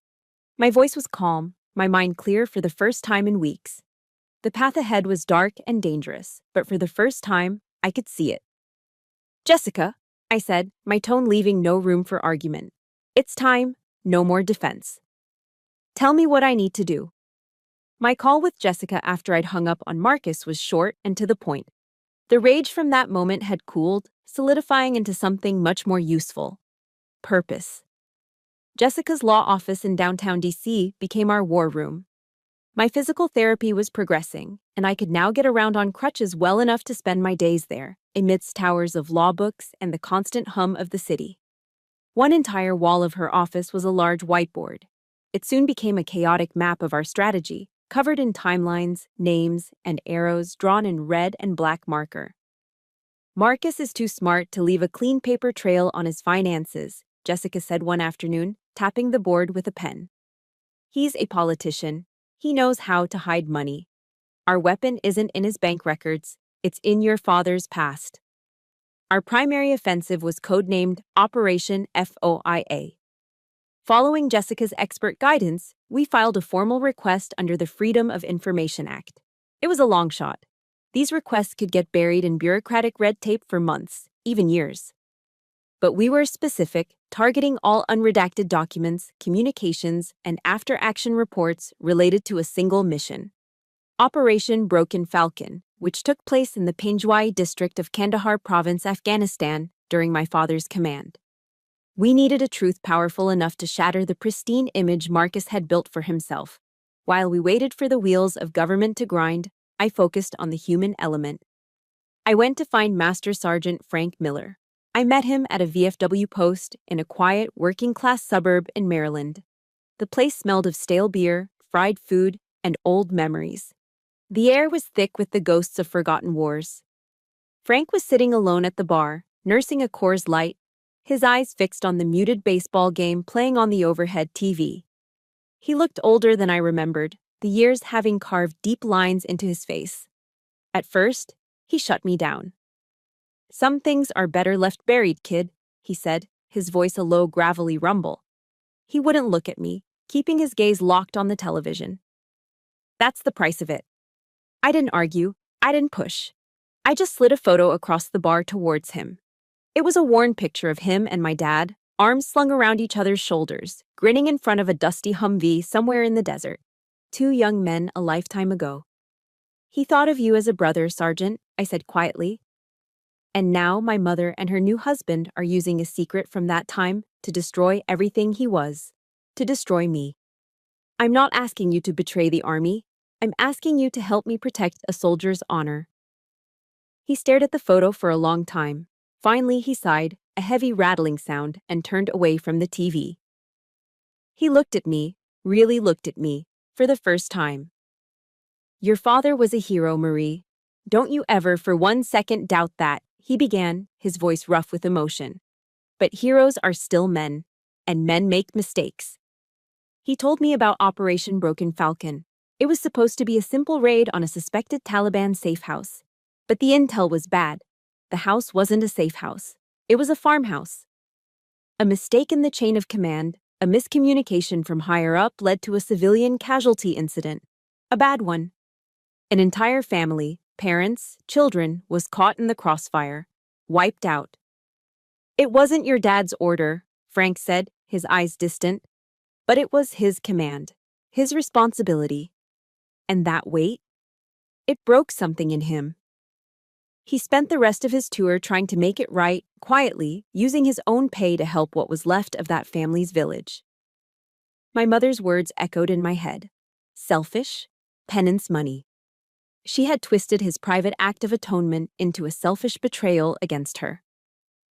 My voice was calm, my mind clear for the first time in weeks. The path ahead was dark and dangerous, but for the first time, I could see it. "Jessica," I said, my tone leaving no room for argument. "It's time, no more defense. Tell me what I need to do." My call with Jessica after I'd hung up on Marcus was short and to the point. The rage from that moment had cooled, solidifying into something much more useful. Purpose. Jessica's law office in downtown DC became our war room. My physical therapy was progressing, and I could now get around on crutches well enough to spend my days there, amidst towers of law books and the constant hum of the city. One entire wall of her office was a large whiteboard. It soon became a chaotic map of our strategy, covered in timelines, names, and arrows drawn in red and black marker. "Marcus is too smart to leave a clean paper trail on his finances," Jessica said one afternoon, tapping the board with a pen. "He's a politician. He knows how to hide money. Our weapon isn't in his bank records, it's in your father's past." Our primary offensive was codenamed Operation FOIA. Following Jessica's expert guidance, we filed a formal request under the Freedom of Information Act. It was a long shot. These requests could get buried in bureaucratic red tape for months, even years. But we were specific, targeting all unredacted documents, communications, and after-action reports related to a single mission. Operation Broken Falcon, which took place in the Panjwai district of Kandahar province, Afghanistan, during my father's command. We needed a truth powerful enough to shatter the pristine image Marcus had built for himself. While we waited for the wheels of government to grind, I focused on the human element. I went to find Master Sergeant Frank Miller. I met him at a VFW post in a quiet, working-class suburb in Maryland. The place smelled of stale beer, fried food, and old memories. The air was thick with the ghosts of forgotten wars. Frank was sitting alone at the bar, nursing a Coors Light, his eyes fixed on the muted baseball game playing on the overhead TV. He looked older than I remembered, the years having carved deep lines into his face. At first, he shut me down. "Some things are better left buried, kid," he said, his voice a low, gravelly rumble. He wouldn't look at me, keeping his gaze locked on the television. "That's the price of it." I didn't argue, I didn't push. I just slid a photo across the bar towards him. It was a worn picture of him and my dad, arms slung around each other's shoulders, grinning in front of a dusty Humvee somewhere in the desert. 2 young men a lifetime ago. "He thought of you as a brother, Sergeant," I said quietly. "And now my mother and her new husband are using a secret from that time to destroy everything he was, to destroy me. I'm not asking you to betray the army. I'm asking you to help me protect a soldier's honor." He stared at the photo for a long time. Finally, he sighed, a heavy rattling sound, and turned away from the TV. He looked at me, really looked at me, for the first time. "Your father was a hero, Marie. Don't you ever for 1 second doubt that," he began, his voice rough with emotion. "But heroes are still men, and men make mistakes." He told me about Operation Broken Falcon. It was supposed to be a simple raid on a suspected Taliban safe house. But the intel was bad. The house wasn't a safe house. It was a farmhouse. A mistake in the chain of command, a miscommunication from higher up led to a civilian casualty incident. A bad one. An entire family, parents, children, was caught in the crossfire. Wiped out. "It wasn't your dad's order," Frank said, his eyes distant. "But it was his command. His responsibility. And that weight? It broke something in him. He spent the rest of his tour trying to make it right, quietly, using his own pay to help what was left of that family's village. My mother's words echoed in my head. Selfish, penance money. She had twisted his private act of atonement into a selfish betrayal against her.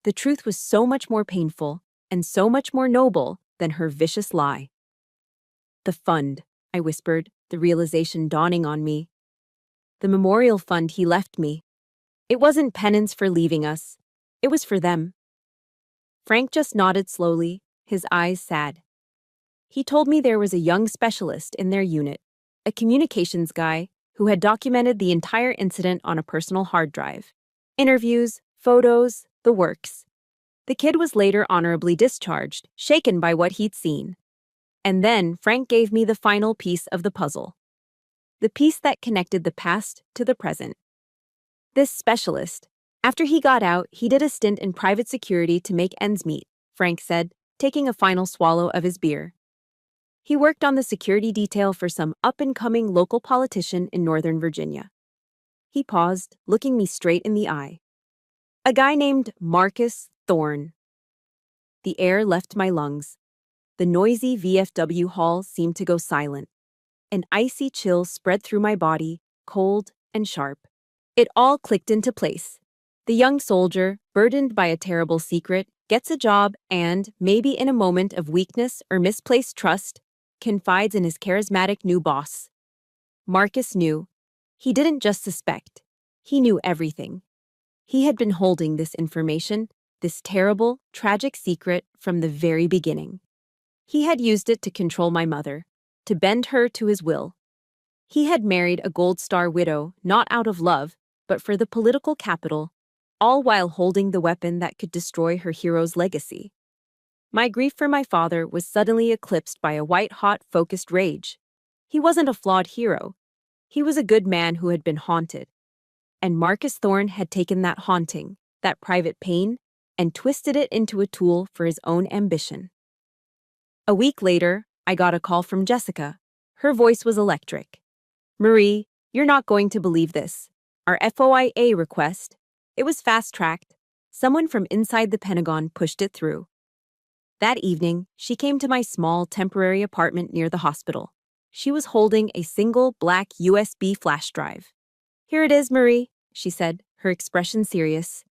The truth was so much more painful and so much more noble than her vicious lie. The fund, I whispered, the realization dawning on me. The memorial fund he left me. It wasn't penance for leaving us. It was for them. Frank just nodded slowly, his eyes sad. He told me there was a young specialist in their unit, a communications guy who had documented the entire incident on a personal hard drive. Interviews, photos, the works. The kid was later honorably discharged, shaken by what he'd seen. And then Frank gave me the final piece of the puzzle. The piece that connected the past to the present. This specialist, after he got out, he did a stint in private security to make ends meet, Frank said, taking a final swallow of his beer. He worked on the security detail for some up-and-coming local politician in Northern Virginia. He paused, looking me straight in the eye. A guy named Marcus Thorne. The air left my lungs. The noisy VFW hall seemed to go silent. An icy chill spread through my body, cold and sharp. It all clicked into place. The young soldier, burdened by a terrible secret, gets a job and, maybe in a moment of weakness or misplaced trust, confides in his charismatic new boss. Marcus knew. He didn't just suspect. He knew everything. He had been holding this information, this terrible, tragic secret from the very beginning. He had used it to control my mother, to bend her to his will. He had married a Gold Star widow, not out of love, but for the political capital, all while holding the weapon that could destroy her hero's legacy. My grief for my father was suddenly eclipsed by a white-hot, focused rage. He wasn't a flawed hero. He was a good man who had been haunted. And Marcus Thorne had taken that haunting, that private pain, and twisted it into a tool for his own ambition. A week later, I got a call from Jessica. Her voice was electric. Marie, you're not going to believe this. Our FOIA request, it was fast-tracked. Someone from inside the Pentagon pushed it through. That evening, she came to my small, temporary apartment near the hospital. She was holding a single black USB flash drive. Here it is, Marie, she said, her expression serious.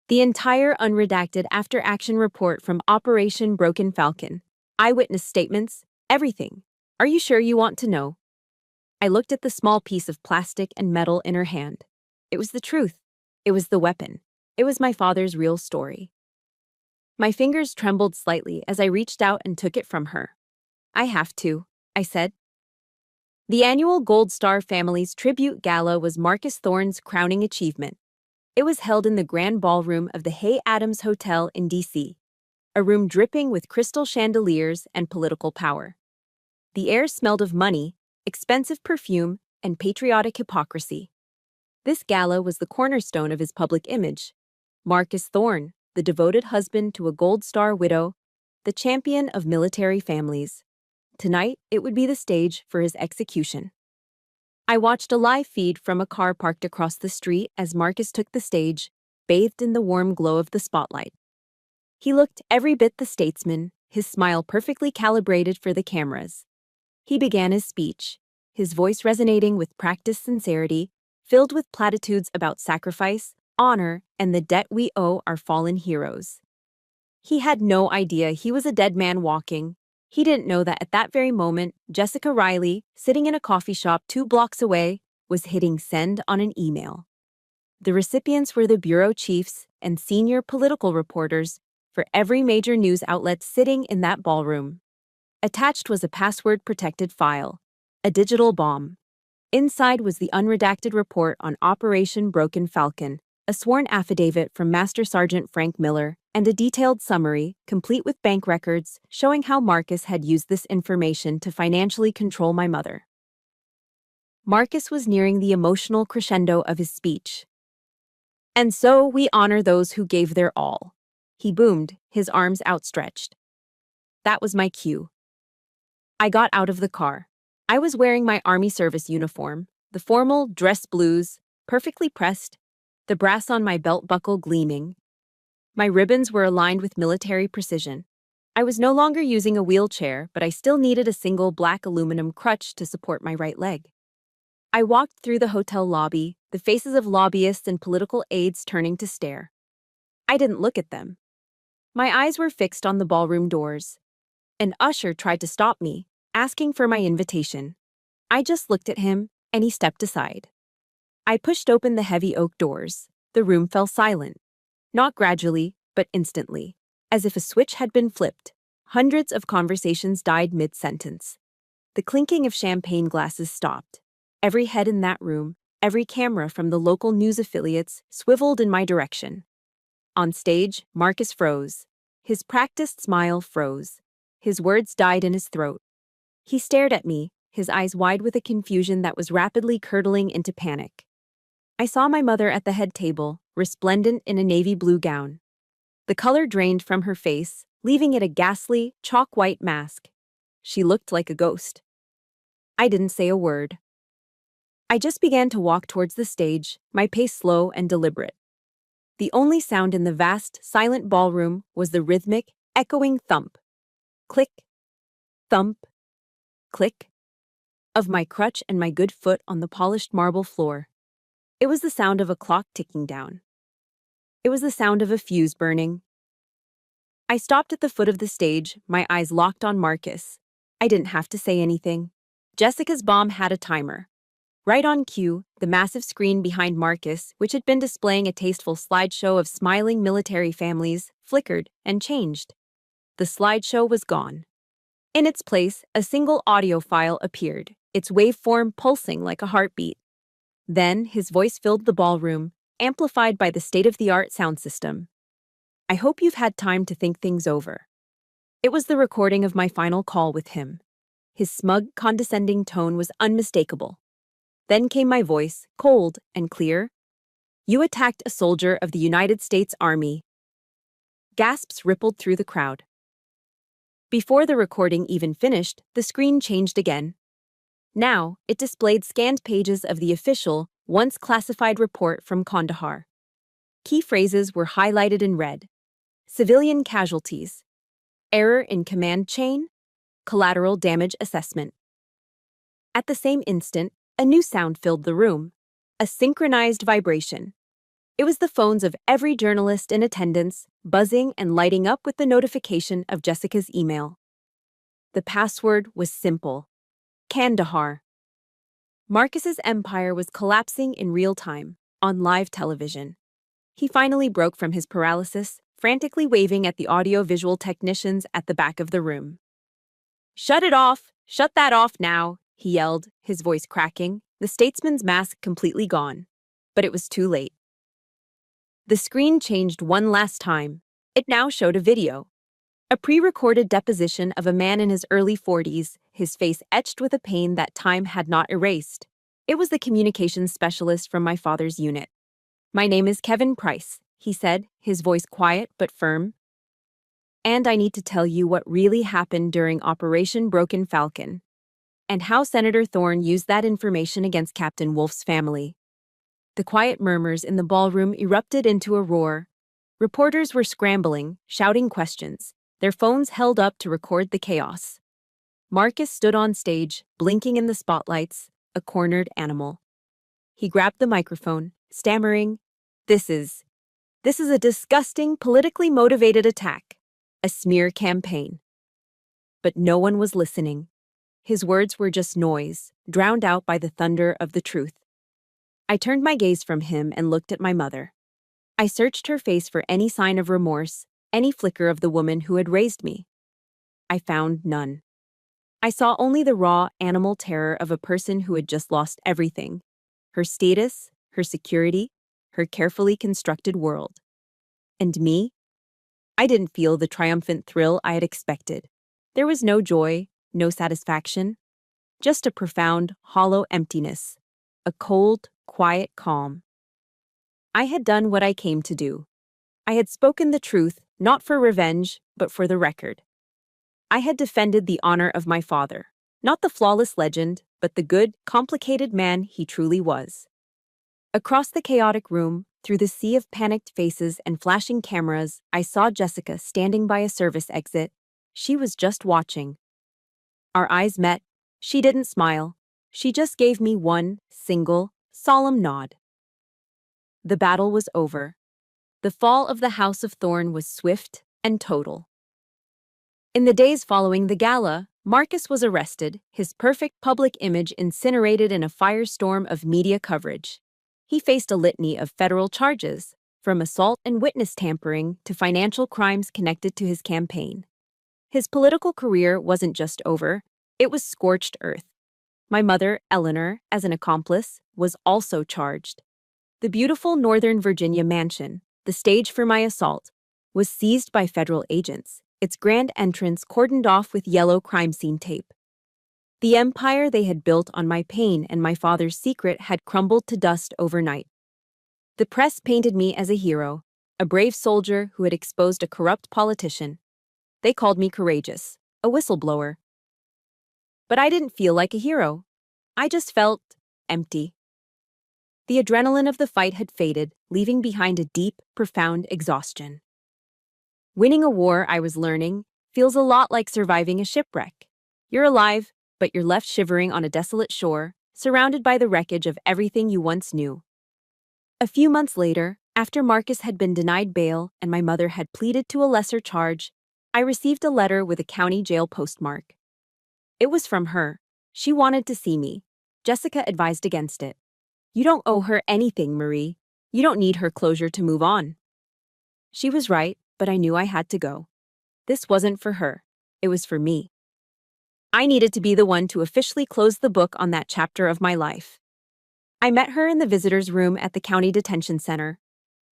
The entire unredacted after-action report from Operation Broken Falcon. Eyewitness statements, everything. Are you sure you want to know? I looked at the small piece of plastic and metal in her hand. It was the truth. It was the weapon. It was my father's real story. My fingers trembled slightly as I reached out and took it from her. I have to, I said. The annual Gold Star family's tribute gala was Marcus Thorne's crowning achievement. It was held in the grand ballroom of the Hay Adams Hotel in D.C., a room dripping with crystal chandeliers and political power. The air smelled of money, expensive perfume, and patriotic hypocrisy. This gala was the cornerstone of his public image. Marcus Thorne, the devoted husband to a Gold Star widow, the champion of military families. Tonight, it would be the stage for his execution. I watched a live feed from a car parked across the street as Marcus took the stage, bathed in the warm glow of the spotlight. He looked every bit the statesman, his smile perfectly calibrated for the cameras. He began his speech, his voice resonating with practiced sincerity, filled with platitudes about sacrifice, honor, and the debt we owe our fallen heroes. He had no idea he was a dead man walking. He didn't know that at that very moment, Jessica Riley, sitting in a coffee shop 2 blocks away, was hitting send on an email. The recipients were the bureau chiefs and senior political reporters for every major news outlet sitting in that ballroom. Attached was a password-protected file, a digital bomb. Inside was the unredacted report on Operation Broken Falcon, a sworn affidavit from Master Sergeant Frank Miller, and a detailed summary, complete with bank records, showing how Marcus had used this information to financially control my mother. Marcus was nearing the emotional crescendo of his speech. And so we honor those who gave their all. He boomed, his arms outstretched. That was my cue. I got out of the car. I was wearing my Army service uniform, the formal dress blues, perfectly pressed, the brass on my belt buckle gleaming. My ribbons were aligned with military precision. I was no longer using a wheelchair, but I still needed a single black aluminum crutch to support my right leg. I walked through the hotel lobby, the faces of lobbyists and political aides turning to stare. I didn't look at them. My eyes were fixed on the ballroom doors. An usher tried to stop me, asking for my invitation. I just looked at him, and he stepped aside. I pushed open the heavy oak doors. The room fell silent. Not gradually, but instantly. As if a switch had been flipped, hundreds of conversations died mid-sentence. The clinking of champagne glasses stopped. Every head in that room, every camera from the local news affiliates swiveled in my direction. On stage, Marcus froze. His practiced smile froze. His words died in his throat. He stared at me, his eyes wide with a confusion that was rapidly curdling into panic. I saw my mother at the head table, resplendent in a navy blue gown. The color drained from her face, leaving it a ghastly, chalk-white mask. She looked like a ghost. I didn't say a word. I just began to walk towards the stage, my pace slow and deliberate. The only sound in the vast, silent ballroom was the rhythmic, echoing thump. Click, thump, click, of my crutch and my good foot on the polished marble floor. It was the sound of a clock ticking down. It was the sound of a fuse burning. I stopped at the foot of the stage, my eyes locked on Marcus. I didn't have to say anything. Jessica's bomb had a timer. Right on cue, the massive screen behind Marcus, which had been displaying a tasteful slideshow of smiling military families, flickered and changed. The slideshow was gone. In its place, a single audio file appeared, its waveform pulsing like a heartbeat. Then, his voice filled the ballroom, amplified by the state-of-the-art sound system. I hope you've had time to think things over. It was the recording of my final call with him. His smug, condescending tone was unmistakable. Then came my voice, cold and clear. You attacked a soldier of the United States Army. Gasps rippled through the crowd. Before the recording even finished, the screen changed again. Now, it displayed scanned pages of the official, once classified report from Kandahar. Key phrases were highlighted in red. Civilian casualties. Error in command chain. Collateral damage assessment. At the same instant, a new sound filled the room. A synchronized vibration. It was the phones of every journalist in attendance, buzzing and lighting up with the notification of Jessica's email. The password was simple. Kandahar. Marcus's empire was collapsing in real time, on live television. He finally broke from his paralysis, frantically waving at the audio-visual technicians at the back of the room. "Shut it off! Shut that off now!" he yelled, his voice cracking, the statesman's mask completely gone. But it was too late. The screen changed one last time. It now showed a video. A pre-recorded deposition of a man in his early 40s, his face etched with a pain that time had not erased. It was the communications specialist from my father's unit. "My name is Kevin Price," he said, his voice quiet but firm. "And I need to tell you what really happened during Operation Broken Falcon, and how Senator Thorne used that information against Captain Wolf's family." The quiet murmurs in the ballroom erupted into a roar. Reporters were scrambling, shouting questions, their phones held up to record the chaos. Marcus stood on stage, blinking in the spotlights, a cornered animal. He grabbed the microphone, stammering, This is a disgusting, politically motivated attack, a smear campaign." But no one was listening. His words were just noise, drowned out by the thunder of the truth. I turned my gaze from him and looked at my mother. I searched her face for any sign of remorse, any flicker of the woman who had raised me. I found none. I saw only the raw, animal terror of a person who had just lost everything: her status, her security, her carefully constructed world. And me? I didn't feel the triumphant thrill I had expected. There was no joy, no satisfaction, just a profound, hollow emptiness, a cold, quiet calm. I had done what I came to do. I had spoken the truth, not for revenge, but for the record. I had defended the honor of my father, not the flawless legend, but the good, complicated man he truly was. Across the chaotic room, Through the sea of panicked faces and flashing cameras, I saw Jessica standing by a service exit. She was just watching. Our eyes met. She didn't smile. She just gave me one single, solemn nod. The battle was over. The fall of the House of Thorn was swift and total. In the days following the gala, Marcus was arrested, his perfect public image incinerated in a firestorm of media coverage. He faced a litany of federal charges, from assault and witness tampering to financial crimes connected to his campaign. His political career wasn't just over, it was scorched earth. My mother, Eleanor, as an accomplice, was also charged. The beautiful Northern Virginia mansion, the stage for my assault, was seized by federal agents, its grand entrance cordoned off with yellow crime scene tape. The empire they had built on my pain and my father's secret had crumbled to dust overnight. The press painted me as a hero, a brave soldier who had exposed a corrupt politician. They called me courageous, a whistleblower. But I didn't feel like a hero. I just felt empty. The adrenaline of the fight had faded, leaving behind a deep, profound exhaustion. Winning a war, I was learning, feels a lot like surviving a shipwreck. You're alive, but you're left shivering on a desolate shore, surrounded by the wreckage of everything you once knew. A few months later, after Marcus had been denied bail and my mother had pleaded to a lesser charge, I received a letter with a county jail postmark. It was from her. She wanted to see me. Jessica advised against it. You don't owe her anything, Marie. You don't need her closure to move on. She was right, but I knew I had to go. This wasn't for her. It was for me. I needed to be the one to officially close the book on that chapter of my life. I met her in the visitor's room at the county detention center.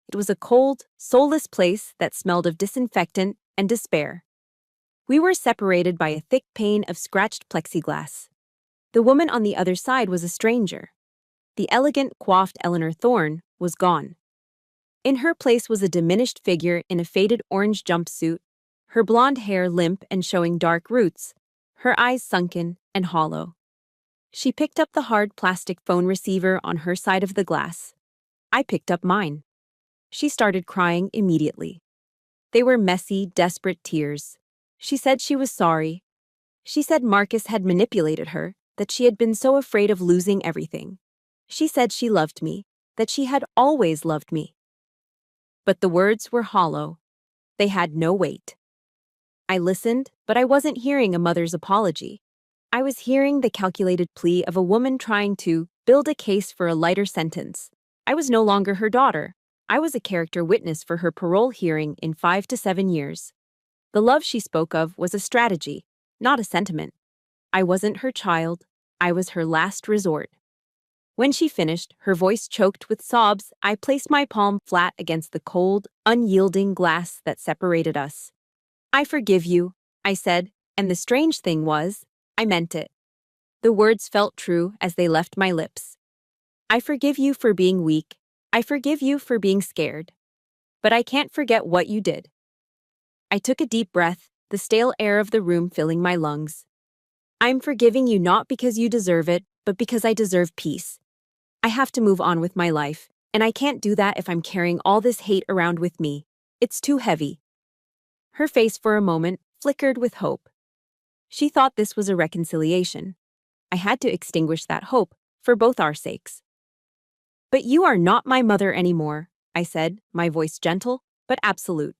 It was a cold, soulless place that smelled of disinfectant and despair. We were separated by a thick pane of scratched plexiglass. The woman on the other side was a stranger. The elegant, coiffed Eleanor Thorne was gone. In her place was a diminished figure in a faded orange jumpsuit, her blonde hair limp and showing dark roots, her eyes sunken and hollow. She picked up the hard plastic phone receiver on her side of the glass. I picked up mine. She started crying immediately. They were messy, desperate tears. She said she was sorry. She said Marcus had manipulated her, that she had been so afraid of losing everything. She said she loved me, that she had always loved me. But the words were hollow. They had no weight. I listened, but I wasn't hearing a mother's apology. I was hearing the calculated plea of a woman trying to build a case for a lighter sentence. I was no longer her daughter. I was a character witness for her parole hearing in 5 to 7 years. The love she spoke of was a strategy, not a sentiment. I wasn't her child. I was her last resort. When she finished, her voice choked with sobs, I placed my palm flat against the cold, unyielding glass that separated us. I forgive you, I said, and the strange thing was, I meant it. The words felt true as they left my lips. I forgive you for being weak. I forgive you for being scared. But I can't forget what you did. I took a deep breath, the stale air of the room filling my lungs. I'm forgiving you not because you deserve it, but because I deserve peace. I have to move on with my life, and I can't do that if I'm carrying all this hate around with me. It's too heavy. Her face for a moment flickered with hope. She thought this was a reconciliation. I had to extinguish that hope, for both our sakes. But you are not my mother anymore, I said, my voice gentle, but absolute.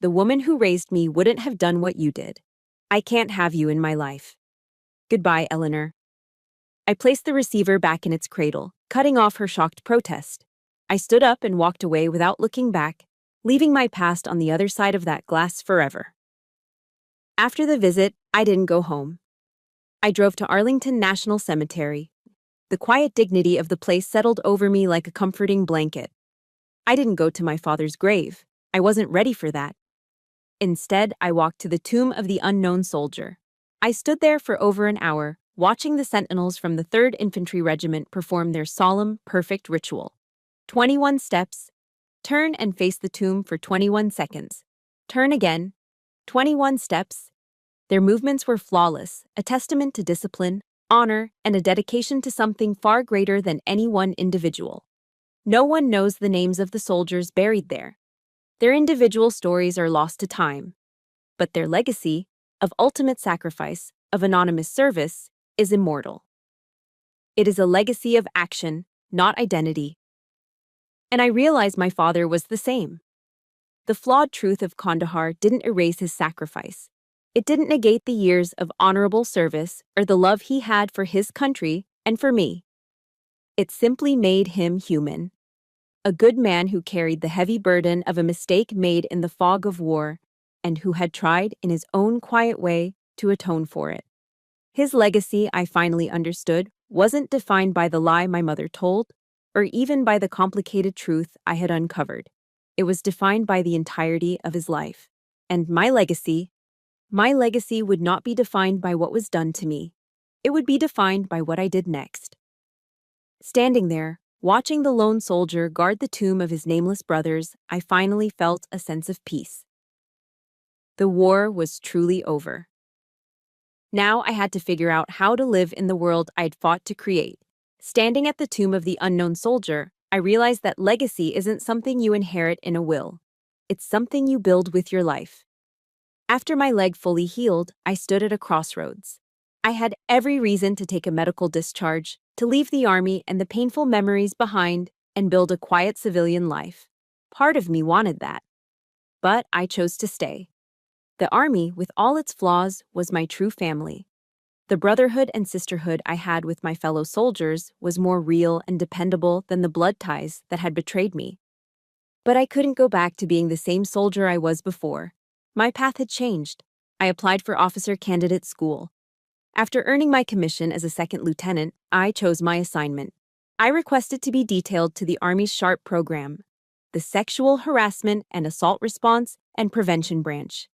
The woman who raised me wouldn't have done what you did. I can't have you in my life. Goodbye, Eleanor. I placed the receiver back in its cradle, cutting off her shocked protest. I stood up and walked away without looking back, leaving my past on the other side of that glass forever. After the visit, I didn't go home. I drove to Arlington National Cemetery. The quiet dignity of the place settled over me like a comforting blanket. I didn't go to my father's grave. I wasn't ready for that. Instead, I walked to the tomb of the unknown soldier. I stood there for over an hour, watching the sentinels from the 3rd Infantry Regiment perform their solemn, perfect ritual. 21 steps. Turn and face the tomb for 21 seconds. Turn again. 21 steps. Their movements were flawless, a testament to discipline, honor, and a dedication to something far greater than any one individual. No one knows the names of the soldiers buried there. Their individual stories are lost to time, but their legacy, of ultimate sacrifice, of anonymous service, is immortal. It is a legacy of action, not identity. And I realized my father was the same. The flawed truth of Kandahar didn't erase his sacrifice. It didn't negate the years of honorable service or the love he had for his country and for me. It simply made him human. A good man who carried the heavy burden of a mistake made in the fog of war, and who had tried in his own quiet way to atone for it. His legacy, I finally understood, wasn't defined by the lie my mother told, or even by the complicated truth I had uncovered. It was defined by the entirety of his life. And my legacy would not be defined by what was done to me. It would be defined by what I did next. Standing there, watching the lone soldier guard the tomb of his nameless brothers, I finally felt a sense of peace. The war was truly over. Now I had to figure out how to live in the world I'd fought to create. Standing at the tomb of the unknown soldier, I realized that legacy isn't something you inherit in a will. It's something you build with your life. After my leg fully healed, I stood at a crossroads. I had every reason to take a medical discharge, to leave the army and the painful memories behind, and build a quiet civilian life. Part of me wanted that. But I chose to stay. The army, with all its flaws, was my true family. The brotherhood and sisterhood I had with my fellow soldiers was more real and dependable than the blood ties that had betrayed me. But I couldn't go back to being the same soldier I was before. My path had changed. I applied for officer candidate school. After earning my commission as a second lieutenant, I chose my assignment. I requested to be detailed to the Army's SHARP program, the Sexual Harassment and Assault Response and Prevention Branch.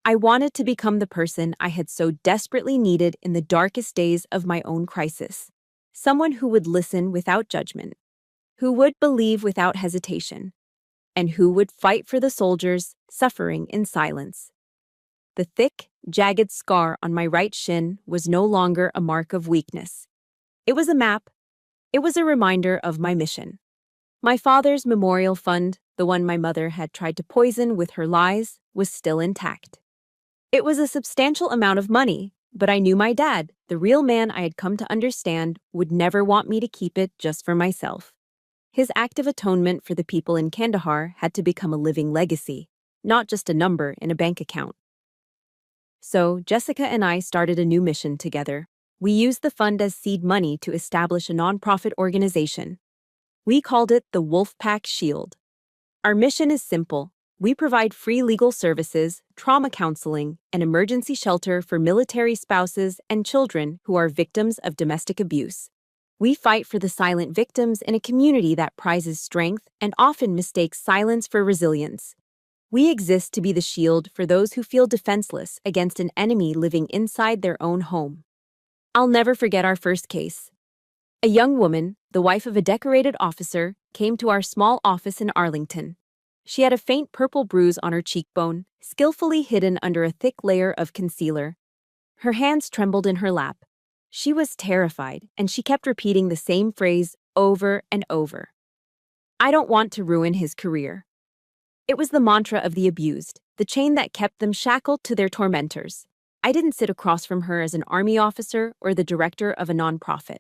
I wanted to become the person I had so desperately needed in the darkest days of my own crisis. Someone who would listen without judgment, who would believe without hesitation, and who would fight for the soldiers suffering in silence. The thick, jagged scar on my right shin was no longer a mark of weakness. It was a map. It was a reminder of my mission. My father's memorial fund, the one my mother had tried to poison with her lies, was still intact. It was a substantial amount of money, but I knew my dad, the real man I had come to understand, would never want me to keep it just for myself. His act of atonement for the people in Kandahar had to become a living legacy, not just a number in a bank account. So, Jessica and I started a new mission together. We used the fund as seed money to establish a nonprofit organization. We called it the Wolfpack Shield. Our mission is simple. We provide free legal services, trauma counseling, and emergency shelter for military spouses and children who are victims of domestic abuse. We fight for the silent victims in a community that prizes strength and often mistakes silence for resilience. We exist to be the shield for those who feel defenseless against an enemy living inside their own home. I'll never forget our first case. A young woman, the wife of a decorated officer, came to our small office in Arlington. She had a faint purple bruise on her cheekbone, skillfully hidden under a thick layer of concealer. Her hands trembled in her lap. She was terrified, and she kept repeating the same phrase over and over. "I don't want to ruin his career." It was the mantra of the abused, the chain that kept them shackled to their tormentors. I didn't sit across from her as an army officer or the director of a nonprofit.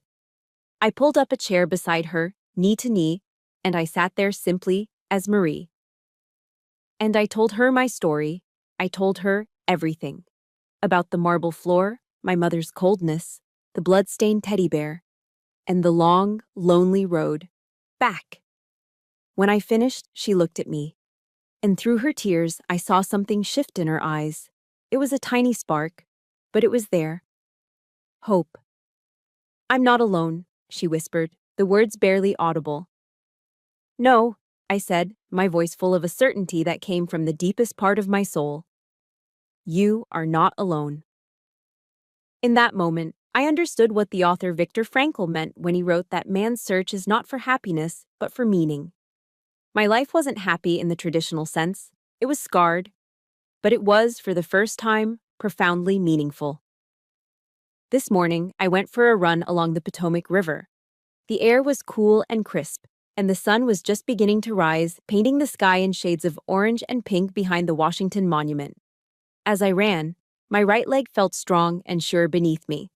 I pulled up a chair beside her, knee to knee, and I sat there simply as Marie. And I told her my story. I told her everything. About the marble floor, my mother's coldness, the blood-stained teddy bear, and the long, lonely road back. When I finished, she looked at me. And through her tears, I saw something shift in her eyes. It was a tiny spark, but it was there. Hope. "I'm not alone," she whispered, the words barely audible. "No," I said, my voice full of a certainty that came from the deepest part of my soul. "You are not alone." In that moment, I understood what the author Viktor Frankl meant when he wrote that man's search is not for happiness, but for meaning. My life wasn't happy in the traditional sense. It was scarred, but it was, for the first time, profoundly meaningful. This morning, I went for a run along the Potomac River. The air was cool and crisp, and the sun was just beginning to rise, painting the sky in shades of orange and pink behind the Washington Monument. As I ran, my right leg felt strong and sure beneath me.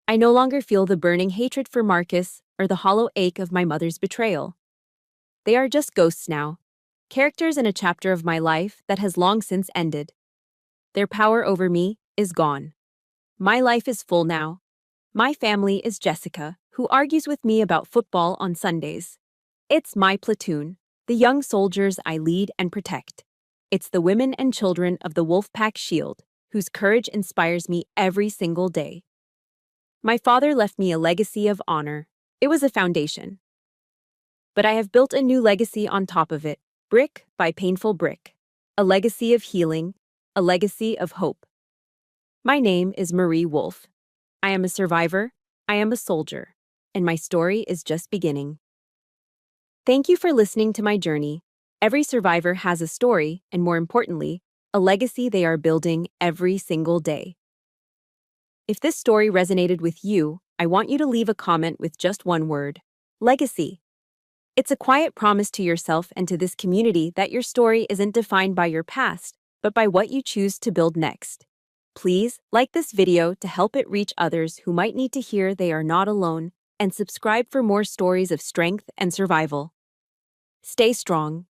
I no longer feel the burning hatred for Marcus or the hollow ache of my mother's betrayal. They are just ghosts now, characters in a chapter of my life that has long since ended. Their power over me is gone. My life is full now. My family is Jessica, who argues with me about football on Sundays. It's my platoon, the young soldiers I lead and protect. It's the women and children of the Wolfpack Shield, whose courage inspires me every single day. My father left me a legacy of honor. It was a foundation. But I have built a new legacy on top of it, brick by painful brick. A legacy of healing, a legacy of hope. My name is Marie Wolf. I am a survivor, I am a soldier, and my story is just beginning. Thank you for listening to my journey. Every survivor has a story, and more importantly, a legacy they are building every single day. If this story resonated with you, I want you to leave a comment with just one word: legacy. It's a quiet promise to yourself and to this community that your story isn't defined by your past, but by what you choose to build next. Please like this video to help it reach others who might need to hear they are not alone, and subscribe for more stories of strength and survival. Stay strong,